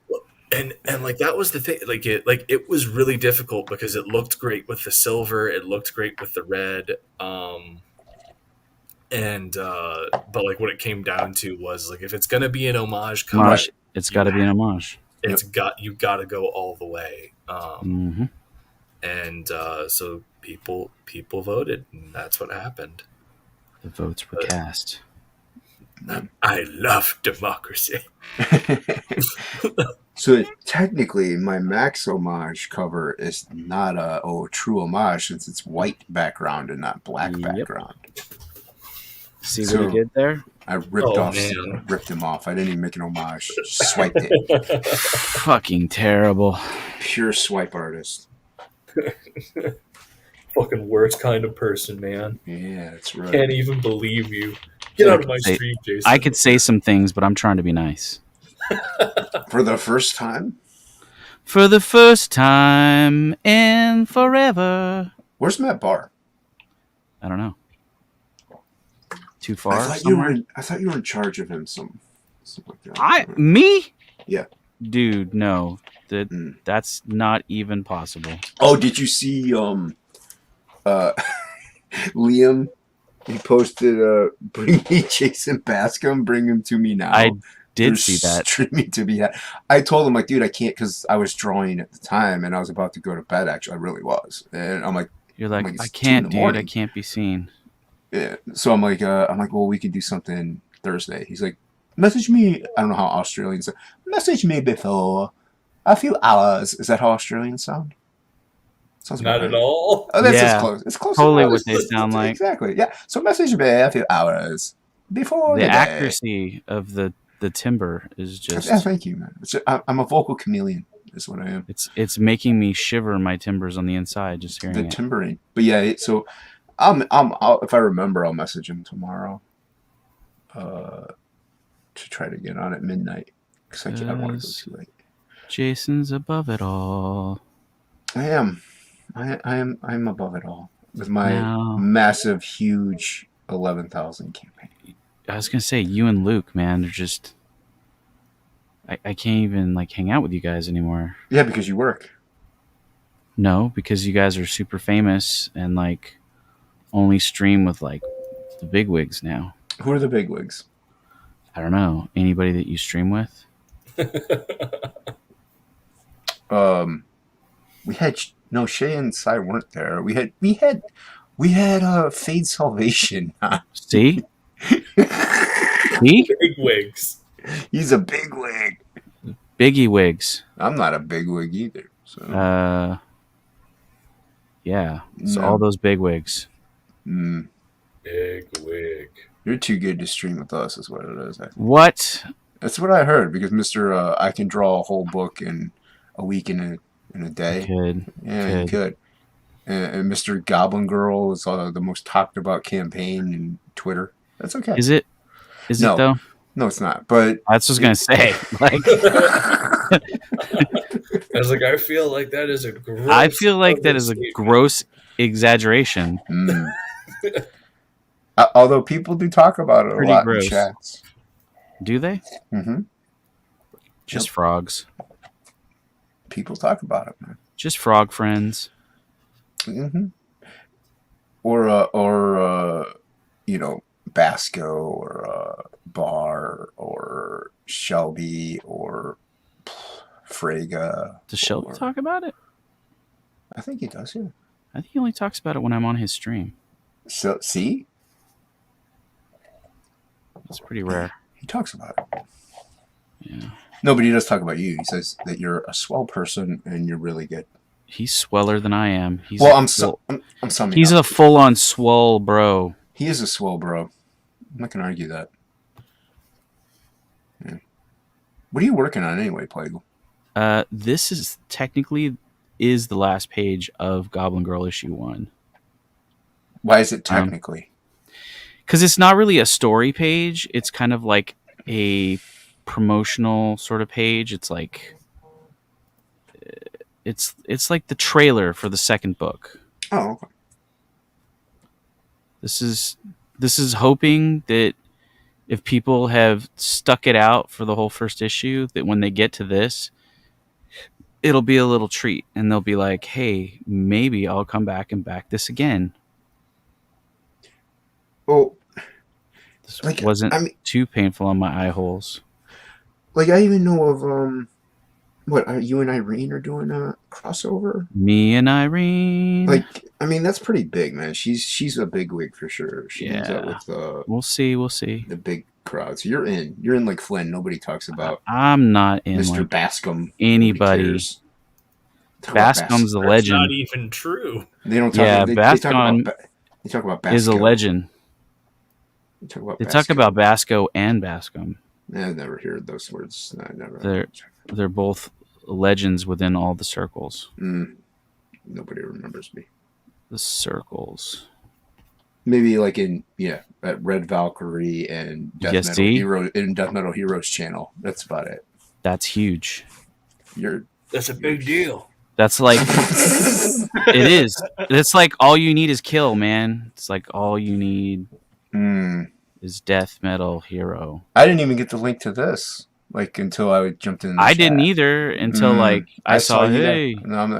And like that was the thing. Like it was really difficult because it looked great with the silver. It looked great with the red. But like what it came down to was like if it's gonna be an homage cover, it's got to be an homage. You got to go all the way. And so people voted, and that's what happened. The votes were cast. I love democracy. So technically, my Max homage cover is not a true homage since it's white background and not black background. See what he did there? I ripped him off. I didn't even make an homage. Just swiped it. Fucking terrible. Pure swipe artist. Fucking worst kind of person, man. Yeah, that's right. Can't even believe you. Get out of my stream, Jason. I could say some things, but I'm trying to be nice. For the first time? For the first time in forever. Where's Matt Barr? I don't know. Too far? I thought you were in charge of him. Something like that. Me? Yeah. Dude, no. That's not even possible. Oh, did you see Liam? He posted bring me Jason Bascom, bring him to me now. I did see that. Streaming to be had. I told him, like, dude, I can't because I was drawing at the time and I was about to go to bed. Actually, I really was. And I'm like, you're like, I can't, dude. I can't be seen. Yeah. So I'm like, well, we could do something Thursday. He's like, Message me. I don't know how Australians say. Message me before a few hours. Is that how Australians sound? Sounds about Not at right. all. Oh, that's as Yeah, close. It's close totally enough. what they sound like. Exactly. Yeah. So message me a few hours before The the day. accuracy of the timbre is Yeah, just thank you, man. I'm a vocal chameleon. Is what I am. it's making me shiver my timbers on the inside just The hearing it. timbering. But yeah. So if I remember, I'll message him tomorrow. To try to get on at midnight because I don't want to go 'Cause too late. Jason's above it all. I am. I'm above it all with my Now, massive, huge 11,000 campaign. I was gonna say you and Luke, man, they're just I can't even like hang out with you guys anymore. Yeah, because you work. No, because you guys are super famous and like only stream with like the big wigs now. Who are the big wigs? I don't know. Anybody that you stream with? We had no Shay and Sai weren't there. We had Fade Salvation. See? See? Big wigs. He's a big wig. Biggie wigs. I'm not a big wig either. So Yeah. So no. all those big wigs. Big wig. You're too good to stream with us, is what it is. I think. What? That's what I heard because Mr. I can draw a whole book in a week in a day. Could. Yeah, you could. And Mr. Goblin Girl is the most talked about campaign in Twitter. That's okay. Is it? Is No. it though? No, it's not. But I was just gonna say, like, I was like, I feel like that is a gross. I feel like that is a understatement. gross exaggeration. Although people do talk about it Pretty a lot gross. in chats. Do they? Mm-hmm. Just frogs. People talk about it, man. Just frog friends. Mm-hmm. Or Basco or Bar or Shelby or Frega. Does Shelby talk about it? I think he does, yeah. I think he only talks about it when I'm on his stream. So, see? It's pretty rare. He talks about it. Yeah. No, but he does talk about you. He says that you're a swell person and you're really good. He's sweller than I am. He's I'm summing He's up. a full-on swole bro. He is a swell bro. I'm not gonna argue that. Yeah. What are you working on anyway, Plague? This is technically the last page of Goblin Girl issue 1. Why is it technically? Because it's not really a story page. It's kind of like a promotional sort of page. It's like it's like the trailer for the second book. Oh, okay. This is hoping that if people have stuck it out for the whole first issue, that when they get to this, it'll be a little treat, and they'll be like, "Hey, maybe I'll come back and back this again." Well, This wasn't too painful on my eye holes. Like I even know of what you and Irene are doing a crossover. Me and Irene. Like, I mean, that's pretty big, man. She's a big wig for sure. She hangs out with We'll see. the big crowds. You're in like Flynn. Nobody talks about. I'm not in Mr. like Bascom. anybody. Bascom's a legend. That's not even true. They don't talk. Yeah, they Bascom talk about Basco. is a legend. They talk about Basco and Bascom. I've never heard those words. I never. They're both legends within all the circles. Nobody remembers me. The circles. Maybe like at Red Valkyrie and Death Metal Heroes channel. That's about it. That's huge. That's a big deal. That's like it is. It's like all you need is kill, man. It's like all you need is Death Metal Hero. I didn't even get the link to this until I jumped in. I didn't either until I saw hey. No, I'm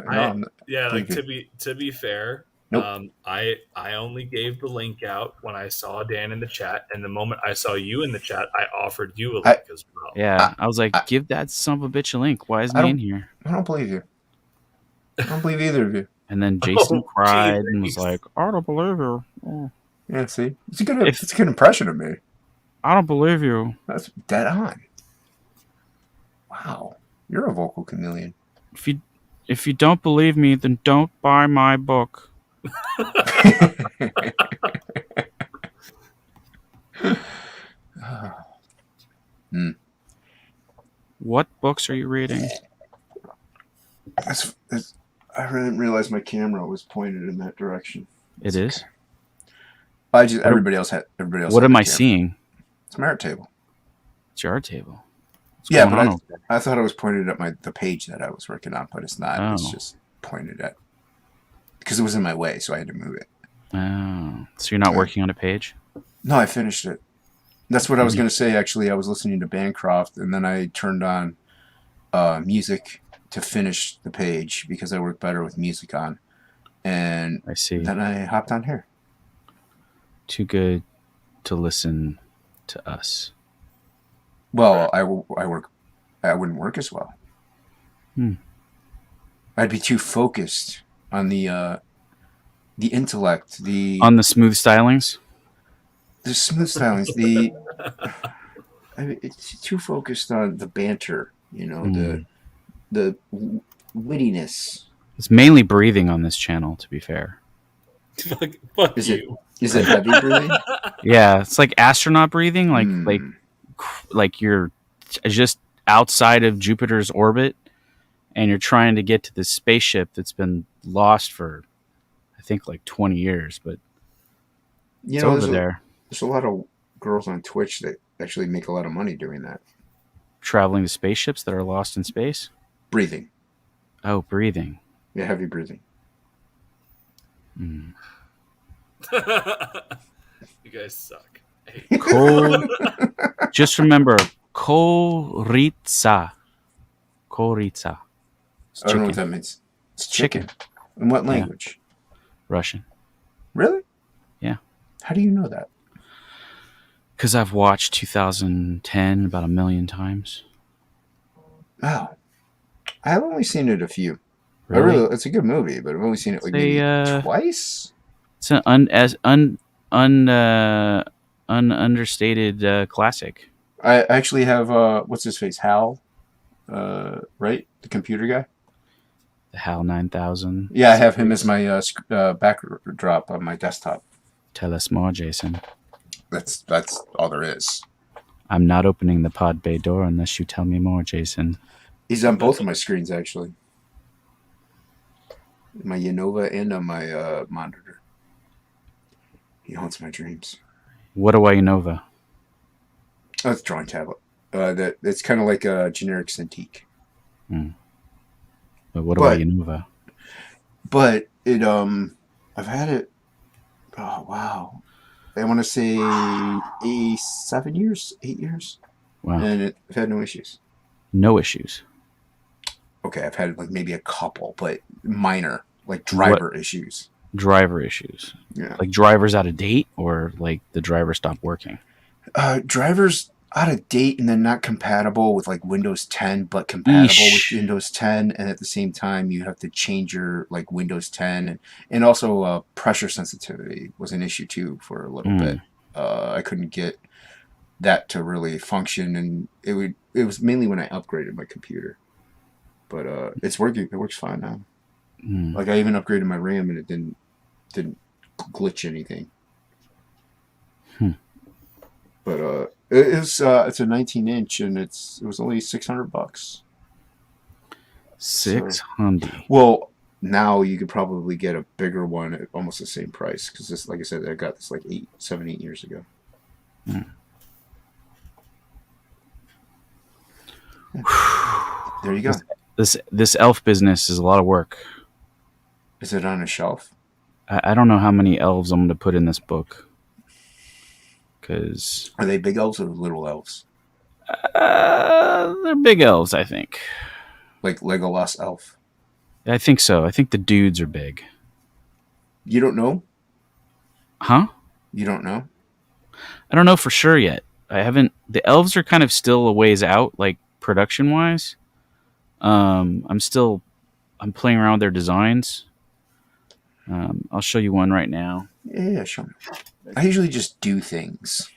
not. Yeah, like to be fair, nope. I only gave the link out when I saw Dan in the chat, and the moment I saw you in the chat, I offered you a link as well. Yeah, I was like, give that son of a bitch a link. Why isn't he in here? I don't believe you. I don't believe either of you. And then Jason cried and was like, I don't believe you. Oh. Yeah, see, it's a good impression of me. I don't believe you. That's dead on. Wow, you're a vocal chameleon. If you if you don't believe me, then don't buy my book. Hmm. What books are you reading? That's, I didn't realize my camera was pointed in that direction. It It's is. okay. What, Everybody else had what am their I camera. seeing? It's my art table. It's your art table. What's Yeah, going on over there? I thought it was pointed at the page that I was working on, but it's not. It's Oh. just pointed at because it was in my way, so I had to move it. Oh. So you're not Yeah. working on a page? No, I finished it. That's what I was going to say. Actually, I was listening to Bancroft, and then I turned on music to finish the page because I work better with music on. And I see. then I hopped on here. Too good to listen to us. Well, I wouldn't work as well. Hmm. I'd be too focused on the intellect, On the smooth stylings? the smooth stylings, it's too focused on the banter, the wittiness. It's mainly breathing on this channel, to be fair. Fuck Is you. Is it heavy breathing? Yeah, it's like astronaut breathing, Hmm. like you're just outside of Jupiter's orbit, and you're trying to get to this spaceship that's been lost for, I think, like 20 years, but it's over there, There's a lot of girls on Twitch that actually make a lot of money doing that. traveling to spaceships that are lost in space. Breathing. Oh, breathing. Yeah, heavy breathing. Mm. You guys suck. I hate you. Kol, just remember, koritsa. Koritsa. It's I don't know what chicken. that means. It's chicken. In what language? Russian. Really? Yeah. How do you know that? Because I've watched 2010 about 1,000,000 times. Wow. I've only seen it a few. Really? It's a good movie, but I've only seen it like It's maybe twice. It's an understated classic. I actually have what's his face, Hal, right? The computer guy. The HAL 9000. Yeah, I have him as my backdrop on my desktop. Tell us more, Jason. That's all there is. I'm not opening the pod bay door unless you tell me more, Jason. He's on both of my screens actually. My Yanova and on my monitor. He haunts my dreams. What do I Nova? Oh, it's a drawing tablet. It's kind of like a generic Cintiq. But what do I Nova? But it I've had it. Oh wow! I want to say 7 years, 8 years. Wow. And I've had no issues. No issues. Okay, I've had like maybe a couple, but minor, like driver issues. Driver issues. Yeah. Like drivers out of date, or like the driver stopped working? Drivers out of date and then not compatible with like Windows 10, but compatible with Windows 10, and at the same time you have to change your like Windows 10, and also pressure sensitivity was an issue too for a little bit. I couldn't get that to really function, and it was mainly when I upgraded my computer. But it's working. It works fine now. Like I even upgraded my RAM and it didn't glitch anything. But it's a 19-inch and it was only $600. 600. Well, now you could probably get a bigger one at almost the same price because this, like I said, I got this like 7, 8 years ago. Yeah. There you go. This elf business is a lot of work. Is it on a shelf? I don't know how many elves I'm going to put in this book. Cause are they big elves or little elves? They're big elves, I think. Like Legolas elf? I think so. I think the dudes are big. You don't know? Huh? You don't know? I don't know for sure yet. I haven't. The elves are kind of still a ways out, like production wise. I'm playing around with their designs. I'll show you one right now. Yeah, show me. I usually just do things.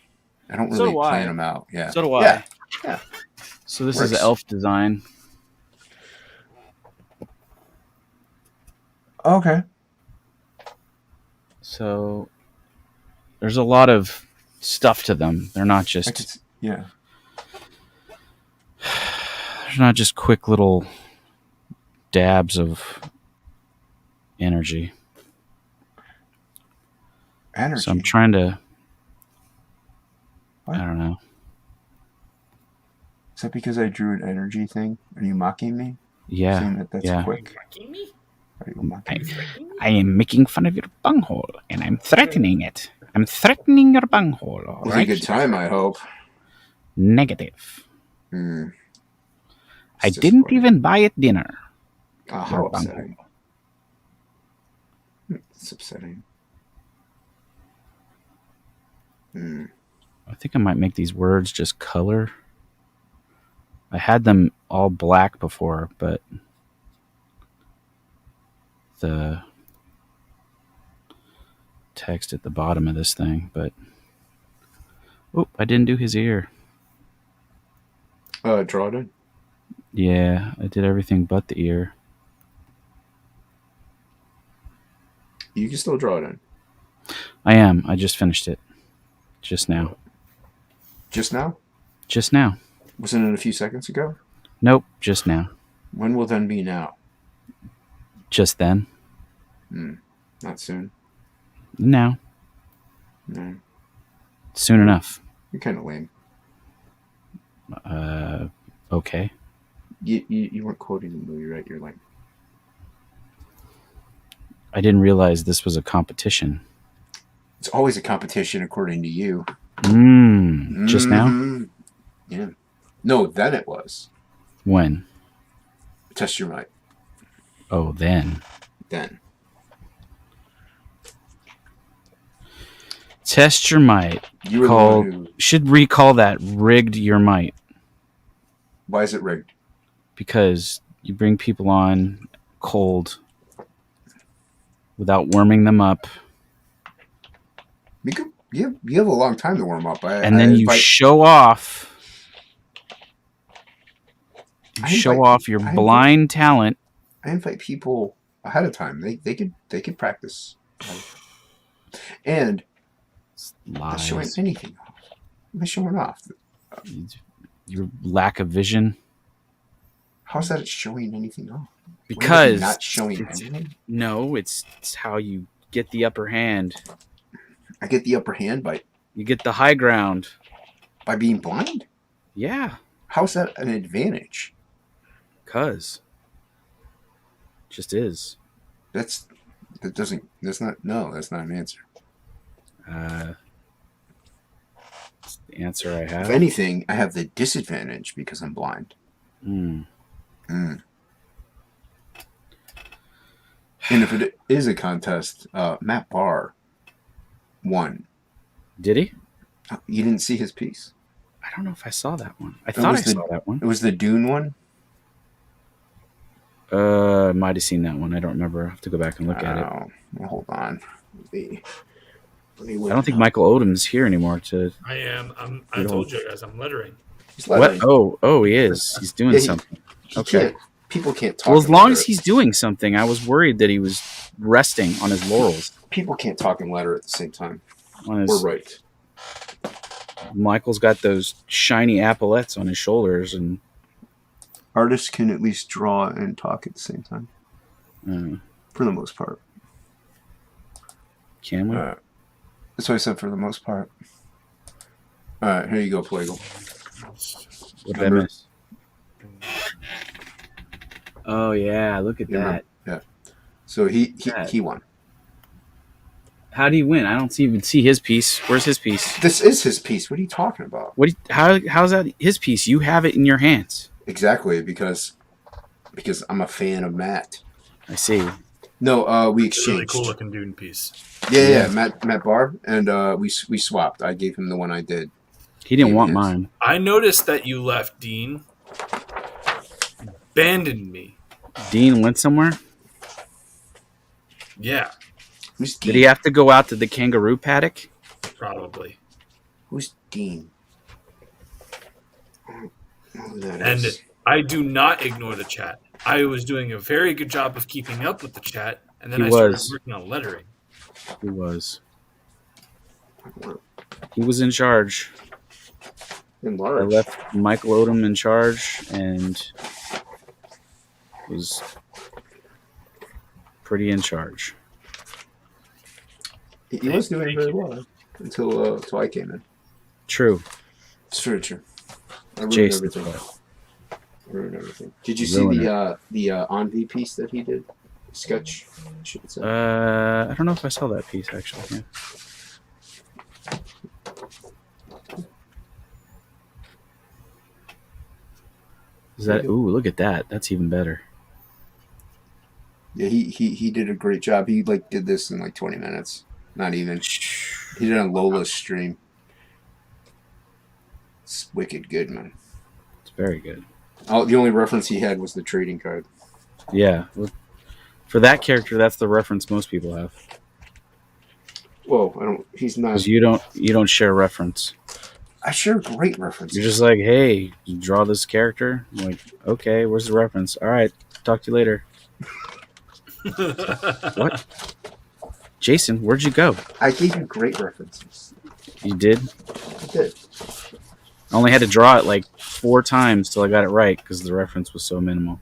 I don't So really do plan I. them out. Yeah. So do I. Yeah. Yeah. So this is Works. an elf design. Okay. So there's a lot of stuff to them. They're not I could. just Yeah. they're not just quick little dabs of energy. Energy. So I'm trying to. What? I don't know. Is that because I drew an energy thing? Are you mocking me? Yeah. Saying that that's Yeah. quick? Fucking me? Are you mocking me? I am making fun of your bunghole, and I'm threatening it. I'm threatening your bunghole. All It was right. a good time, I hope. Negative. Hmm. I It's didn't disappointing. even buy it dinner. Oh, how Your upsetting. bunghole. It's upsetting. Hmm. I think I might make these words just color. I had them all black before, but the text at the bottom of this thing. But oh, I didn't do his ear. Draw it in. Yeah, I did everything but the ear. You can still draw it in. I am. I just finished it. Just now. Just now? Just now. Wasn't it a few seconds ago? Nope. Just now. When will then be now? Just then. Not soon. Now. No. Soon enough. You're kind of lame. Okay. You weren't quoting the movie, right? You're like, I didn't realize this was a competition. it's always a competition according to you. Just now? Mhm. Yeah. No, then it was. When? Test your might. Oh, then. Then. Test your might. You were Called, the one who... should recall that rigged your might. Why is it rigged? Because you bring people on cold without warming them up. You have a long time to warm up. And then you show off. You show off your blind talent. I invite people ahead of time. They could practice. And not showing Lies. anything off. I'm not showing off. Your lack of vision. How's that showing anything off? Because not showing anything? No, it's how you get the upper hand. I get the upper hand by You get the high ground. being blind? Yeah. How's that an advantage? Cause. Just is. That's not an answer. It's the answer I If have. anything, I have the disadvantage because I'm blind. Mm. And if it is a contest, Matt Barr won. Did he? You didn't see his piece? I don't know if I saw that one. I thought I saw that one. It was the Dune one? I might have seen that one. I don't remember. I have to go back and look at it. Well, hold on. Let me I don't think Michael Odom's here anymore to. I am. I told you guys I'm lettering. He's lettering. What? Oh, he is. He's doing something. Okay. People can't talk. Well, as long as he's doing something, I was worried that he was resting on his laurels. People can't talk and letter at the same time. We're right. Michael's got those shiny epaulettes on his shoulders, and Artists can at least draw and talk at the same time. For the most part. Can we? That's what I said, for the most part. All right, here you go, Plagle. What did I miss? Oh yeah, look at that. Yeah. So he won. How do you win? I don't even see his piece. Where's his piece? This is his piece. What are you talking about? How's that his piece? You have it in your hands. Exactly, because I'm a fan of Matt. I see. No, we It's a really exchanged. cool looking Dune piece. Yeah. Matt Barr, and we swapped. I gave him the one I did. He didn't want mine. I noticed that you left Dean. Abandoned me. Dean went somewhere? Yeah, Who's Did he have to go out to the kangaroo paddock? probably. Who's Dean? I don't know who that And is. I do not ignore the chat. I was doing a very good job of keeping up with the chat, and then He I started was. working on lettering. He was. He was in charge. In I large. left Michael Odom in charge and was pretty in charge. He was doing very well until I came in. True. It's true. I ruined Jason's everything. fault. Did you see Ruin the Envy piece that he did? Sketch, I should say. I don't know if I saw that piece actually. Yeah. Is that? Ooh, look at that. That's even better. Yeah, he did a great job. He did this in 20 minutes. Not even. He did it on Lola's stream. It's wicked good, man. It's very good. The only reference he had was the trading card. Yeah. For that character, that's the reference most people have. Well, I don't. He's not. Because you don't share reference. I share great references. You're just like, hey, you draw this character. I'm like, okay, where's the reference? All right, talk to you later. What? Jason, where'd you go? I gave you great references. You did? I did. I only had to draw it 4 times till I got it right because the reference was so minimal.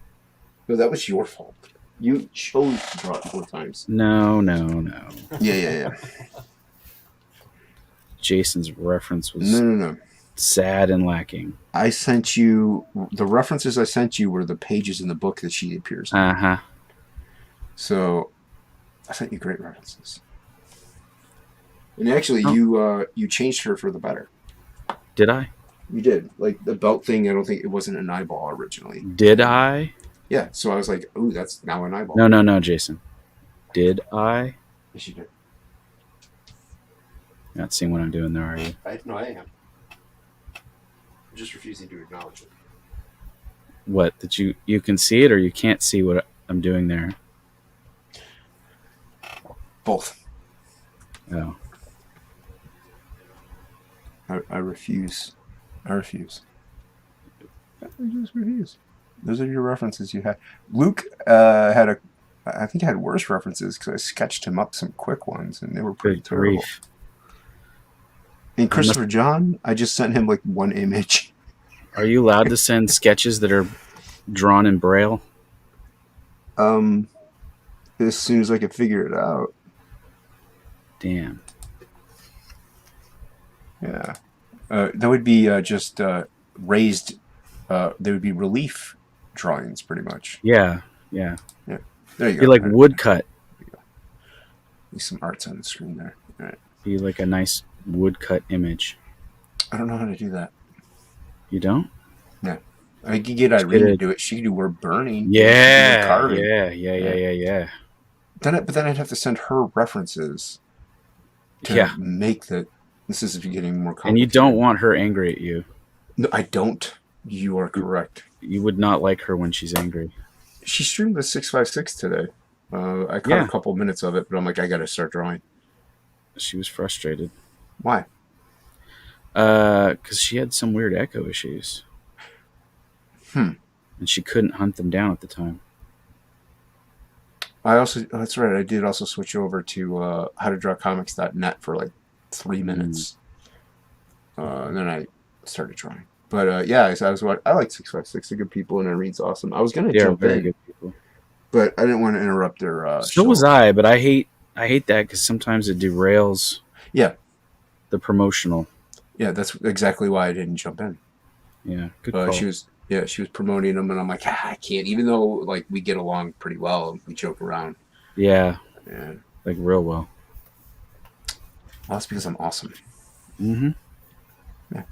No, that was your fault. You chose to draw it 4 times. No. Yeah. Jason's reference was No. sad and lacking. I sent you the references. I sent you were the pages in the book that she appears in. Uh-huh. So I sent you great references. And actually, you changed her for the better. Did I? You did. The belt thing, I don't think it wasn't an eyeball originally. Did I? Yeah, so I was like, ooh, that's now an eyeball. No, Jason. Did I? Yes, you did. You're not seeing what I'm doing there, are you? No, I am. I'm just refusing to acknowledge it. What? That you can see it or you can't see what I'm doing there? Both. Oh. I refuse. I just refuse. Those are your references you had. Luke I think had worse references because I sketched him up some quick ones and they were pretty Good terrible. grief. And Christopher John, I just sent him 1 image. Are you allowed to send sketches that are drawn in Braille? As soon as I could figure it out. Damn. Yeah. That would be just raised. They would be relief drawings, pretty much. Yeah. There you Be go. like woodcut. Some art's on the screen there. All right. Be like a nice woodcut image. I don't know how to do that. You don't? No. I could get Irene to do it. She could do word burning. Yeah. Carving. Yeah. But then I'd have to send her references to make the. This is getting more complicated. And you don't want her angry at you. No, I don't. You are correct. You would not like her when she's angry. She streamed the 656 today. I caught a couple minutes of it, but I'm like, I got to start drawing. She was frustrated. Why? Because she had some weird echo issues. And she couldn't hunt them down at the time. That's right. I did also switch over to howtodrawcomics.net for 3 minutes. And then I started drawing. But I like 656. They're good people, and Irene's awesome. I was going to jump very in, good people. but I didn't want to interrupt their So show. was I, but I hate that because sometimes it derails the promotional. Yeah, that's exactly why I didn't jump in. Yeah, good call. She was promoting them, and I'm like, I can't. Even though we get along pretty well, we joke around. Yeah, like real well. Well, that's because I'm awesome. Mm-hmm. Yeah.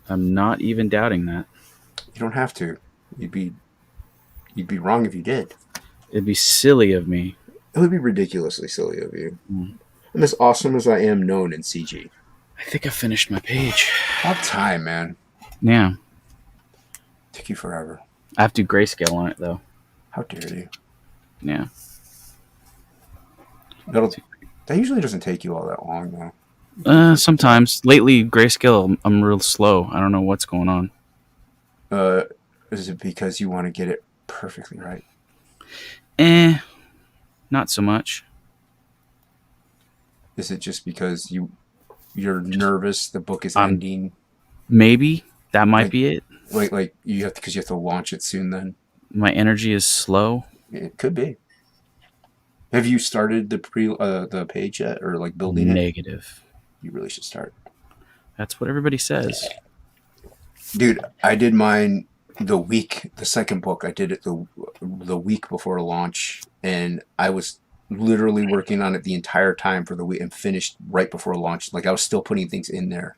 I'm not even doubting that. You don't have to. You'd be wrong if you did. It'd be silly of me. It would be ridiculously silly of you. I'm as awesome as I am known in CG. I think I finished my page. About time, man. Yeah. Took you forever. I have to do grayscale on it, though. How dare you? Yeah. That usually doesn't take you all that long, though. Sometimes. Lately, grayscale, I'm real slow. I don't know what's going on. Uh, is it because you want to get it perfectly right? Eh, not so much. Is it just because you're Just nervous the book is I'm ending? maybe that might Like be it. like you have to because you have to launch it soon. Then My energy is slow. it could be. Have you started the page yet, or like building it? Negative. You really should start, That's what everybody says. dude. I did mine the second book. I did it the week before launch, and I was literally working on it the entire time for the week and finished right before launch. Like I was still putting things in there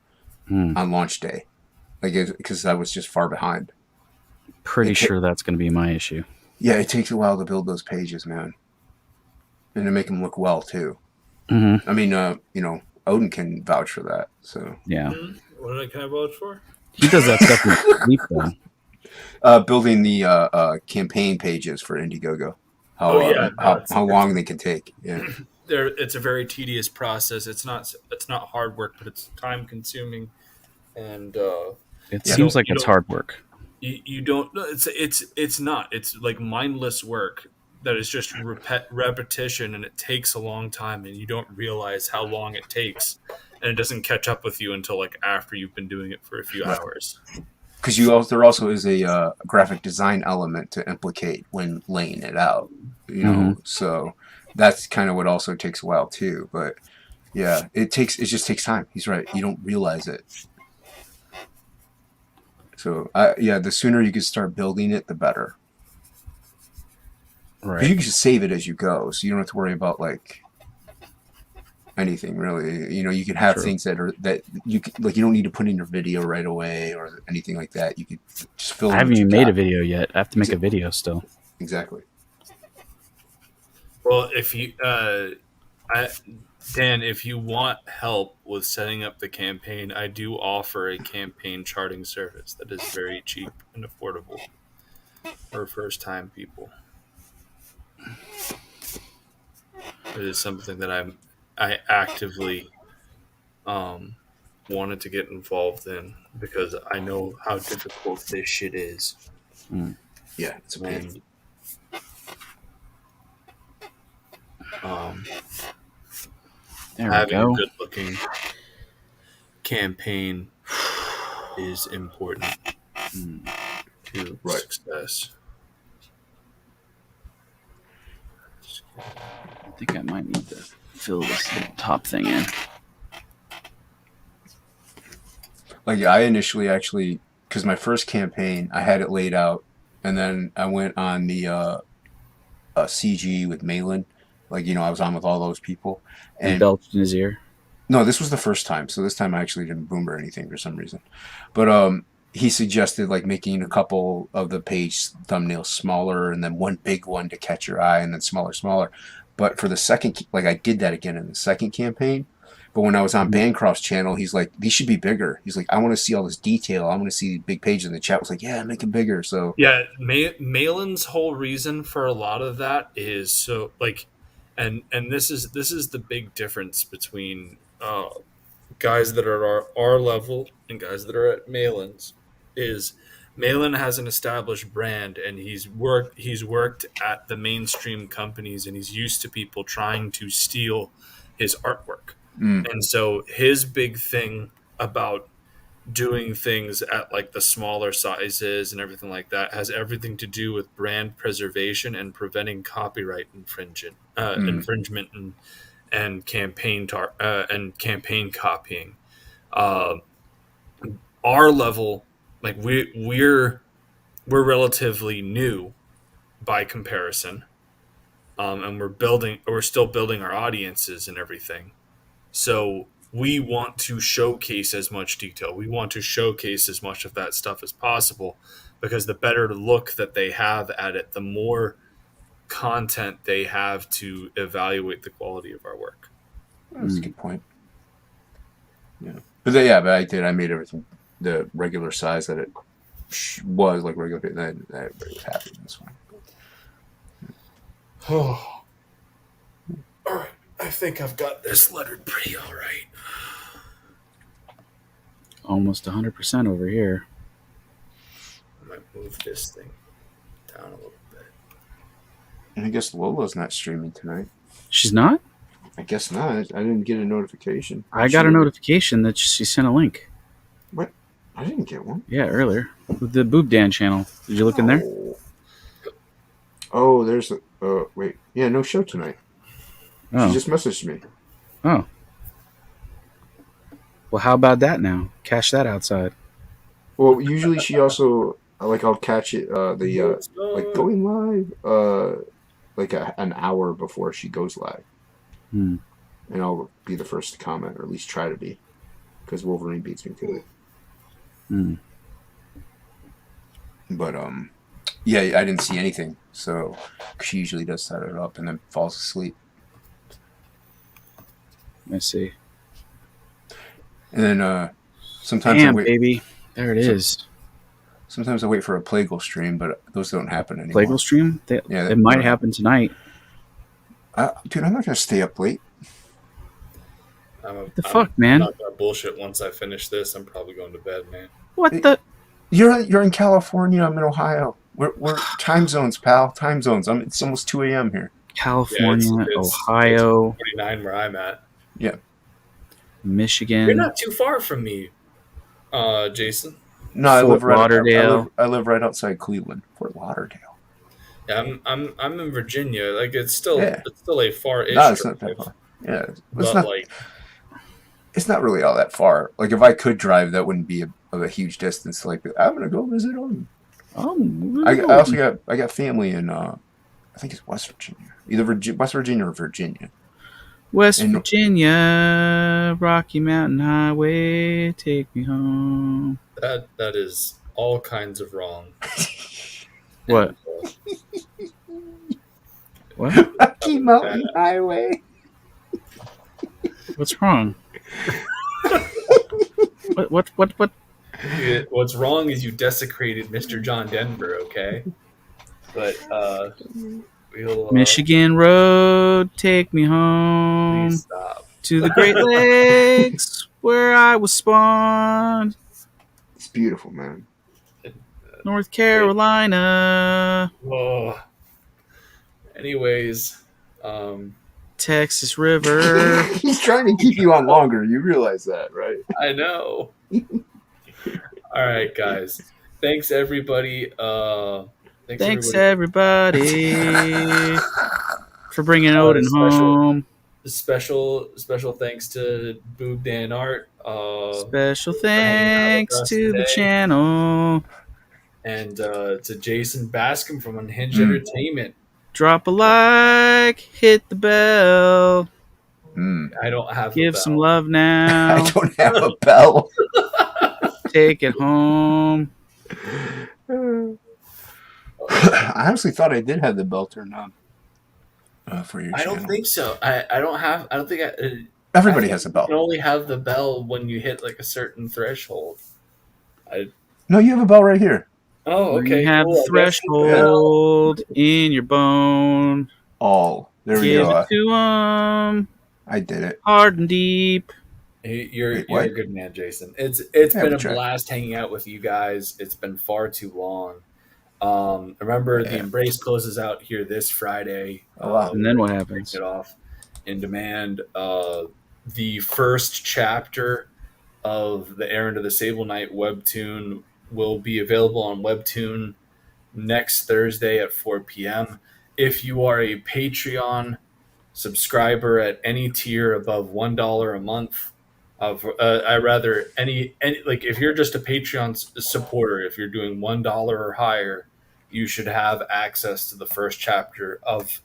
Hmm. on launch day, like because I was just far behind. Pretty It ta- sure that's going to be my issue. yeah, it takes a while to build those pages, man, and to make them look well too. Hmm. I mean, Odin can vouch for that. So, Yeah, What did I kind of vouch for? he does that stuff in his sleep though. building the campaign pages for Indiegogo, Oh yeah, no, how long they can take. Yeah, there. It's a very tedious process. It's not hard work, but it's time consuming, and It yeah, you seems don't like you it's don't hard work. you don't. No, it's not. It's like mindless work that is just repetition, and it takes a long time, and you don't realize how long it takes, and it doesn't catch up with you until like after you've been doing it for a few right. hours. Because there also is a graphic design element to implicate when laying it out. Hmm. So that's kind of what also takes a while too. But yeah, it just takes time. He's right. You don't realize it. So yeah, the sooner you can start building it, the better. Because Right. you can just save it as you go, so you don't have to worry about like anything really. You can have True. things that you like. You don't need to put in your video right away or anything like that. You could just fill I in haven't what you even made a got. video yet. I have to make a Exa- video still. exactly. Well, if you, I, Dan, if you want help with setting up the campaign, I do offer a campaign charting service that is very cheap and affordable for first time people. It is something that I actively um, wanted to get involved in because I know how difficult this shit is, Mm. Yeah, it's a pain. and um, There we having a go. good looking campaign is important Mm. to Right. success. I think I might need to fill this top thing in. Like I initially actually, because my first campaign, I had it laid out, and then I went on the CG with Malin. Like I was on with all those people, He and belched in his ear. no, this was the first time. So this time I actually didn't boom or anything for some reason. But he suggested like making a couple of the page thumbnails smaller and then one big one to catch your eye and then smaller. But for the second, like I did that again in the second campaign. But when I was on Mhm. Bancroft's channel, he's like, these should be bigger. He's like, I want to see all this detail. I want to see big pages. And the chat was like, yeah, make it bigger. So, Yeah, Malin's whole reason for a lot of that is so like, and this is the big difference between guys that are at our level and guys that are at Malin's is Malin has an established brand and he's worked at the mainstream companies and he's used to people trying to steal his artwork. mm, And so his big thing about doing things at like the smaller sizes and everything like that has everything to do with brand preservation and preventing copyright mm, infringement and and campaign copying. Uh, our level, like we're relatively new by comparison, and we're still building our audiences and everything. So we want to showcase as much detail. We want to showcase as much of that stuff as possible because the better look that they have at it, the more content they have to evaluate the quality of our work. that's a Mm. good point. Yeah. But I did. I made everything the regular size that it was like regular. Then everybody was happy. That's fine. Oh, all right. I think I've got this lettered pretty all right. almost 100% over here. I might move this thing down a little bit. And I guess Lola's not streaming tonight. She's not? I guess not. I didn't get a notification. I got a notification that she sent a link. What? I didn't get one. Yeah, earlier. With the Boob Dan channel. Did you look in there? Oh, there's a. Wait. Yeah, no show tonight. Oh. She just messaged me. Oh. Well, how about that now? Cash that outside. Well, usually she also I'll catch it like going live like an hour before she goes live, Hmm. and I'll be the first to comment, or at least try to be, because Wolverine beats me to it. Hmm. But yeah, I didn't see anything, so she usually does set it up and then falls asleep. I see. And then sometimes Damn, baby. There it is. Sometimes I wait for a Plagal stream, but those don't happen anymore. Plagal stream? Yeah, it might happen tonight. Dude, I'm not gonna stay up late. What the fuck, man? Not that bullshit. Once I finish this, I'm probably going to bed, man. What the? You're in California. I'm in Ohio. We're time zones, pal. Time zones. It's almost 2 a.m. here. California, Ohio. It's 49 where I'm at. Yeah. Michigan. You're not too far from me, Jason. No, I live right. Lauderdale. I live right outside Cleveland, Fort Lauderdale. Yeah, I'm in Virginia. Like it's still a far-ish. No, it's not that far. Yeah, it's not like it's not really all that far. Like if I could drive, that wouldn't be of a huge distance. Like I'm gonna go visit them. I also got family in I think it's West Virginia, either West Virginia or Virginia. West Virginia, Rocky Mountain Highway, take me home. That is all kinds of wrong. What? What? Rocky Mountain Highway. What's wrong? What? What's wrong is you desecrated Mr. John Denver, okay? But we'll Michigan Road, take me home. Please stop. To the Great Lakes where I was spawned. It's beautiful, man. North Carolina. Oh. Anyways, Texas River. He's trying to keep you on longer. You realize that, right? I know. All right, guys. Thanks, everybody. Thanks everybody for bringing Odin home. Special thanks to Boob Dan Art. Special thanks to the channel. And to Jason Bascom from Unhinged Entertainment. Drop a like, hit the bell. I don't have Give a bell. some love now. I don't have a bell. Take it home. I honestly thought I did have the bell turned on for your channel. I don't think so. I don't think everybody has a bell. You can only have the bell when you hit like a certain threshold. No, you have a bell right here. Oh, okay. You have the threshold in your bone. There we go. Give it to him. I did it. Hard and deep. You're a good man, Jason. It's been a blast hanging out with you guys. It's been far too long. Remember, the Embrace closes out here this Friday. And then what happens? It off in demand. The first chapter of the Errand of the Sable Knight webtoon will be available on Webtoon next Thursday at 4 p.m. If you are a Patreon subscriber at any tier above $1 a month, if you're just a Patreon supporter, if you're doing $1 or higher, you should have access to the first chapter of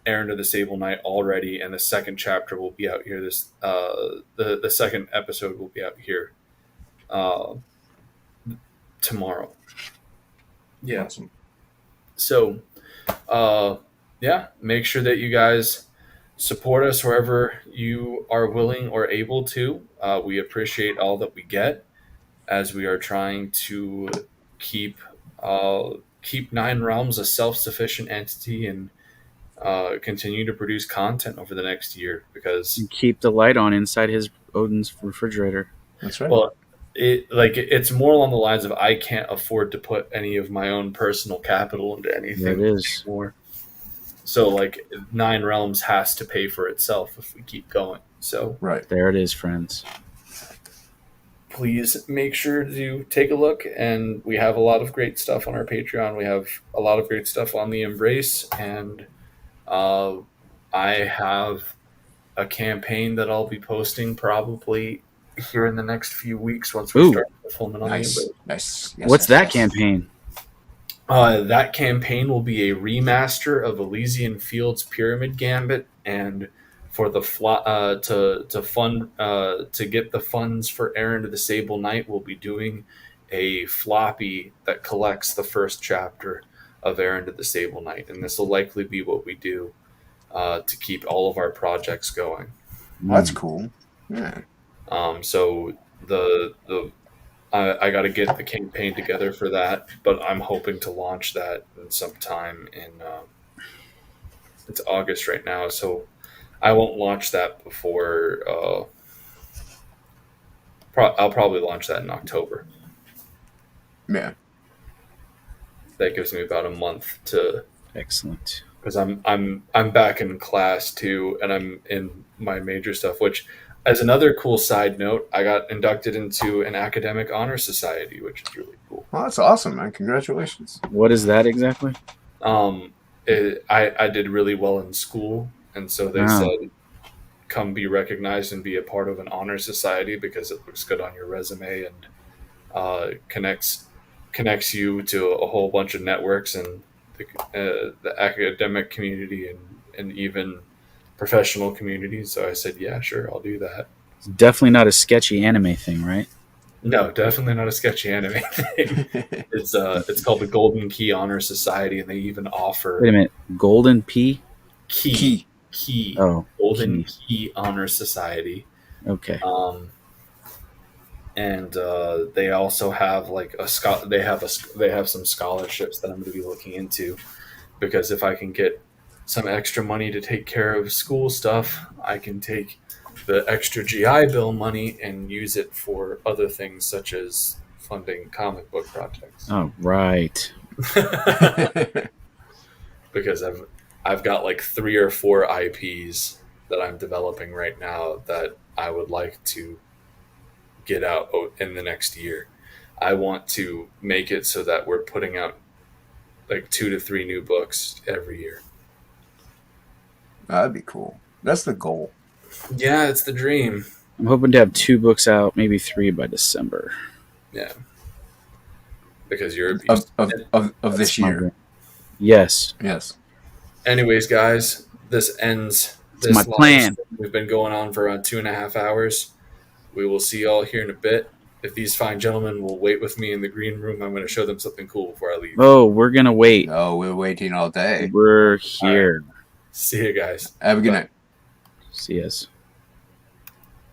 Errand of the Sable Knight already, and the second chapter will be out here. The second episode will be out here tomorrow. Yeah. Awesome. So, make sure that you guys support us wherever you are willing or able to. We appreciate all that we get as we are trying to keep Nine Realms a self-sufficient entity and continue to produce content over the next year, because and keep the light on inside his Odin's refrigerator. That's right. Well, it's more along the lines of I can't afford to put any of my own personal capital into There it anything is. anymore. So like Nine Realms has to pay for itself if we keep going. So Right. There it is, friends. please make sure to take a look. And we have a lot of great stuff on our Patreon. We have a lot of great stuff on the Embrace, and uh, I have a campaign that I'll be posting probably here in the next few weeks once we Ooh, start filming on the Nice. Embrace. Nice. Yes, what's yes, that yes. campaign? That campaign will be a remaster of Elysian Fields Pyramid Gambit, and for the to fund to get the funds for Errand of the Sable Knight, we'll be doing a floppy that collects the first chapter of Errand of the Sable Knight, and this will likely be what we do to keep all of our projects going. Well, that's Mm. cool. Yeah. So the I got to get the campaign together for that, but I'm hoping to launch that in sometime in it's August right now, so I won't launch that before. I'll probably launch that in October. Yeah. That gives me about a month to Excellent. because I'm back in class too, and I'm in my major stuff. Which, as another cool side note, I got inducted into an academic honor society, which is really cool. Well, that's awesome, man. Congratulations. What is that exactly? Um, I did really well in school, and so they Oh, said, "Come be recognized and be a part of an honor society because it looks good on your resume and connects you to a whole bunch of networks and the academic community and even professional community." So I said, "Yeah, sure, I'll do that." it's definitely not a sketchy anime thing, right? No, definitely not a sketchy anime thing. It's called the Golden Key Honor Society, and they even offer Wait a minute. Golden P? key Key. key Oh, Golden key. Key Honor Society. Okay. And they also have like they have some scholarships that I'm going to be looking into, because if I can get some extra money to take care of school stuff, I can take the extra GI Bill money and use it for other things such as funding comic book projects. Oh, right. Because I've got like 3 or 4 IPs that I'm developing right now that I would like to get out in the next year. I want to make it so that we're putting out like 2 to 3 new books every year. That'd be cool. That's the goal. Yeah, it's the dream. I'm hoping to have 2 books out, maybe 3 by December. Yeah, because you're a Of beast. of this That's my year. goal. Yes. Yes. Anyways, guys, this ends It's this my live plan. stream. We've been going on for around 2.5 hours. We will see y'all here in a bit. If these fine gentlemen will wait with me in the green room, I'm going to show them something cool before I leave. Oh, we're going to wait. No, we're waiting all day. We're here. See you guys. Have a good Bye. night. See us.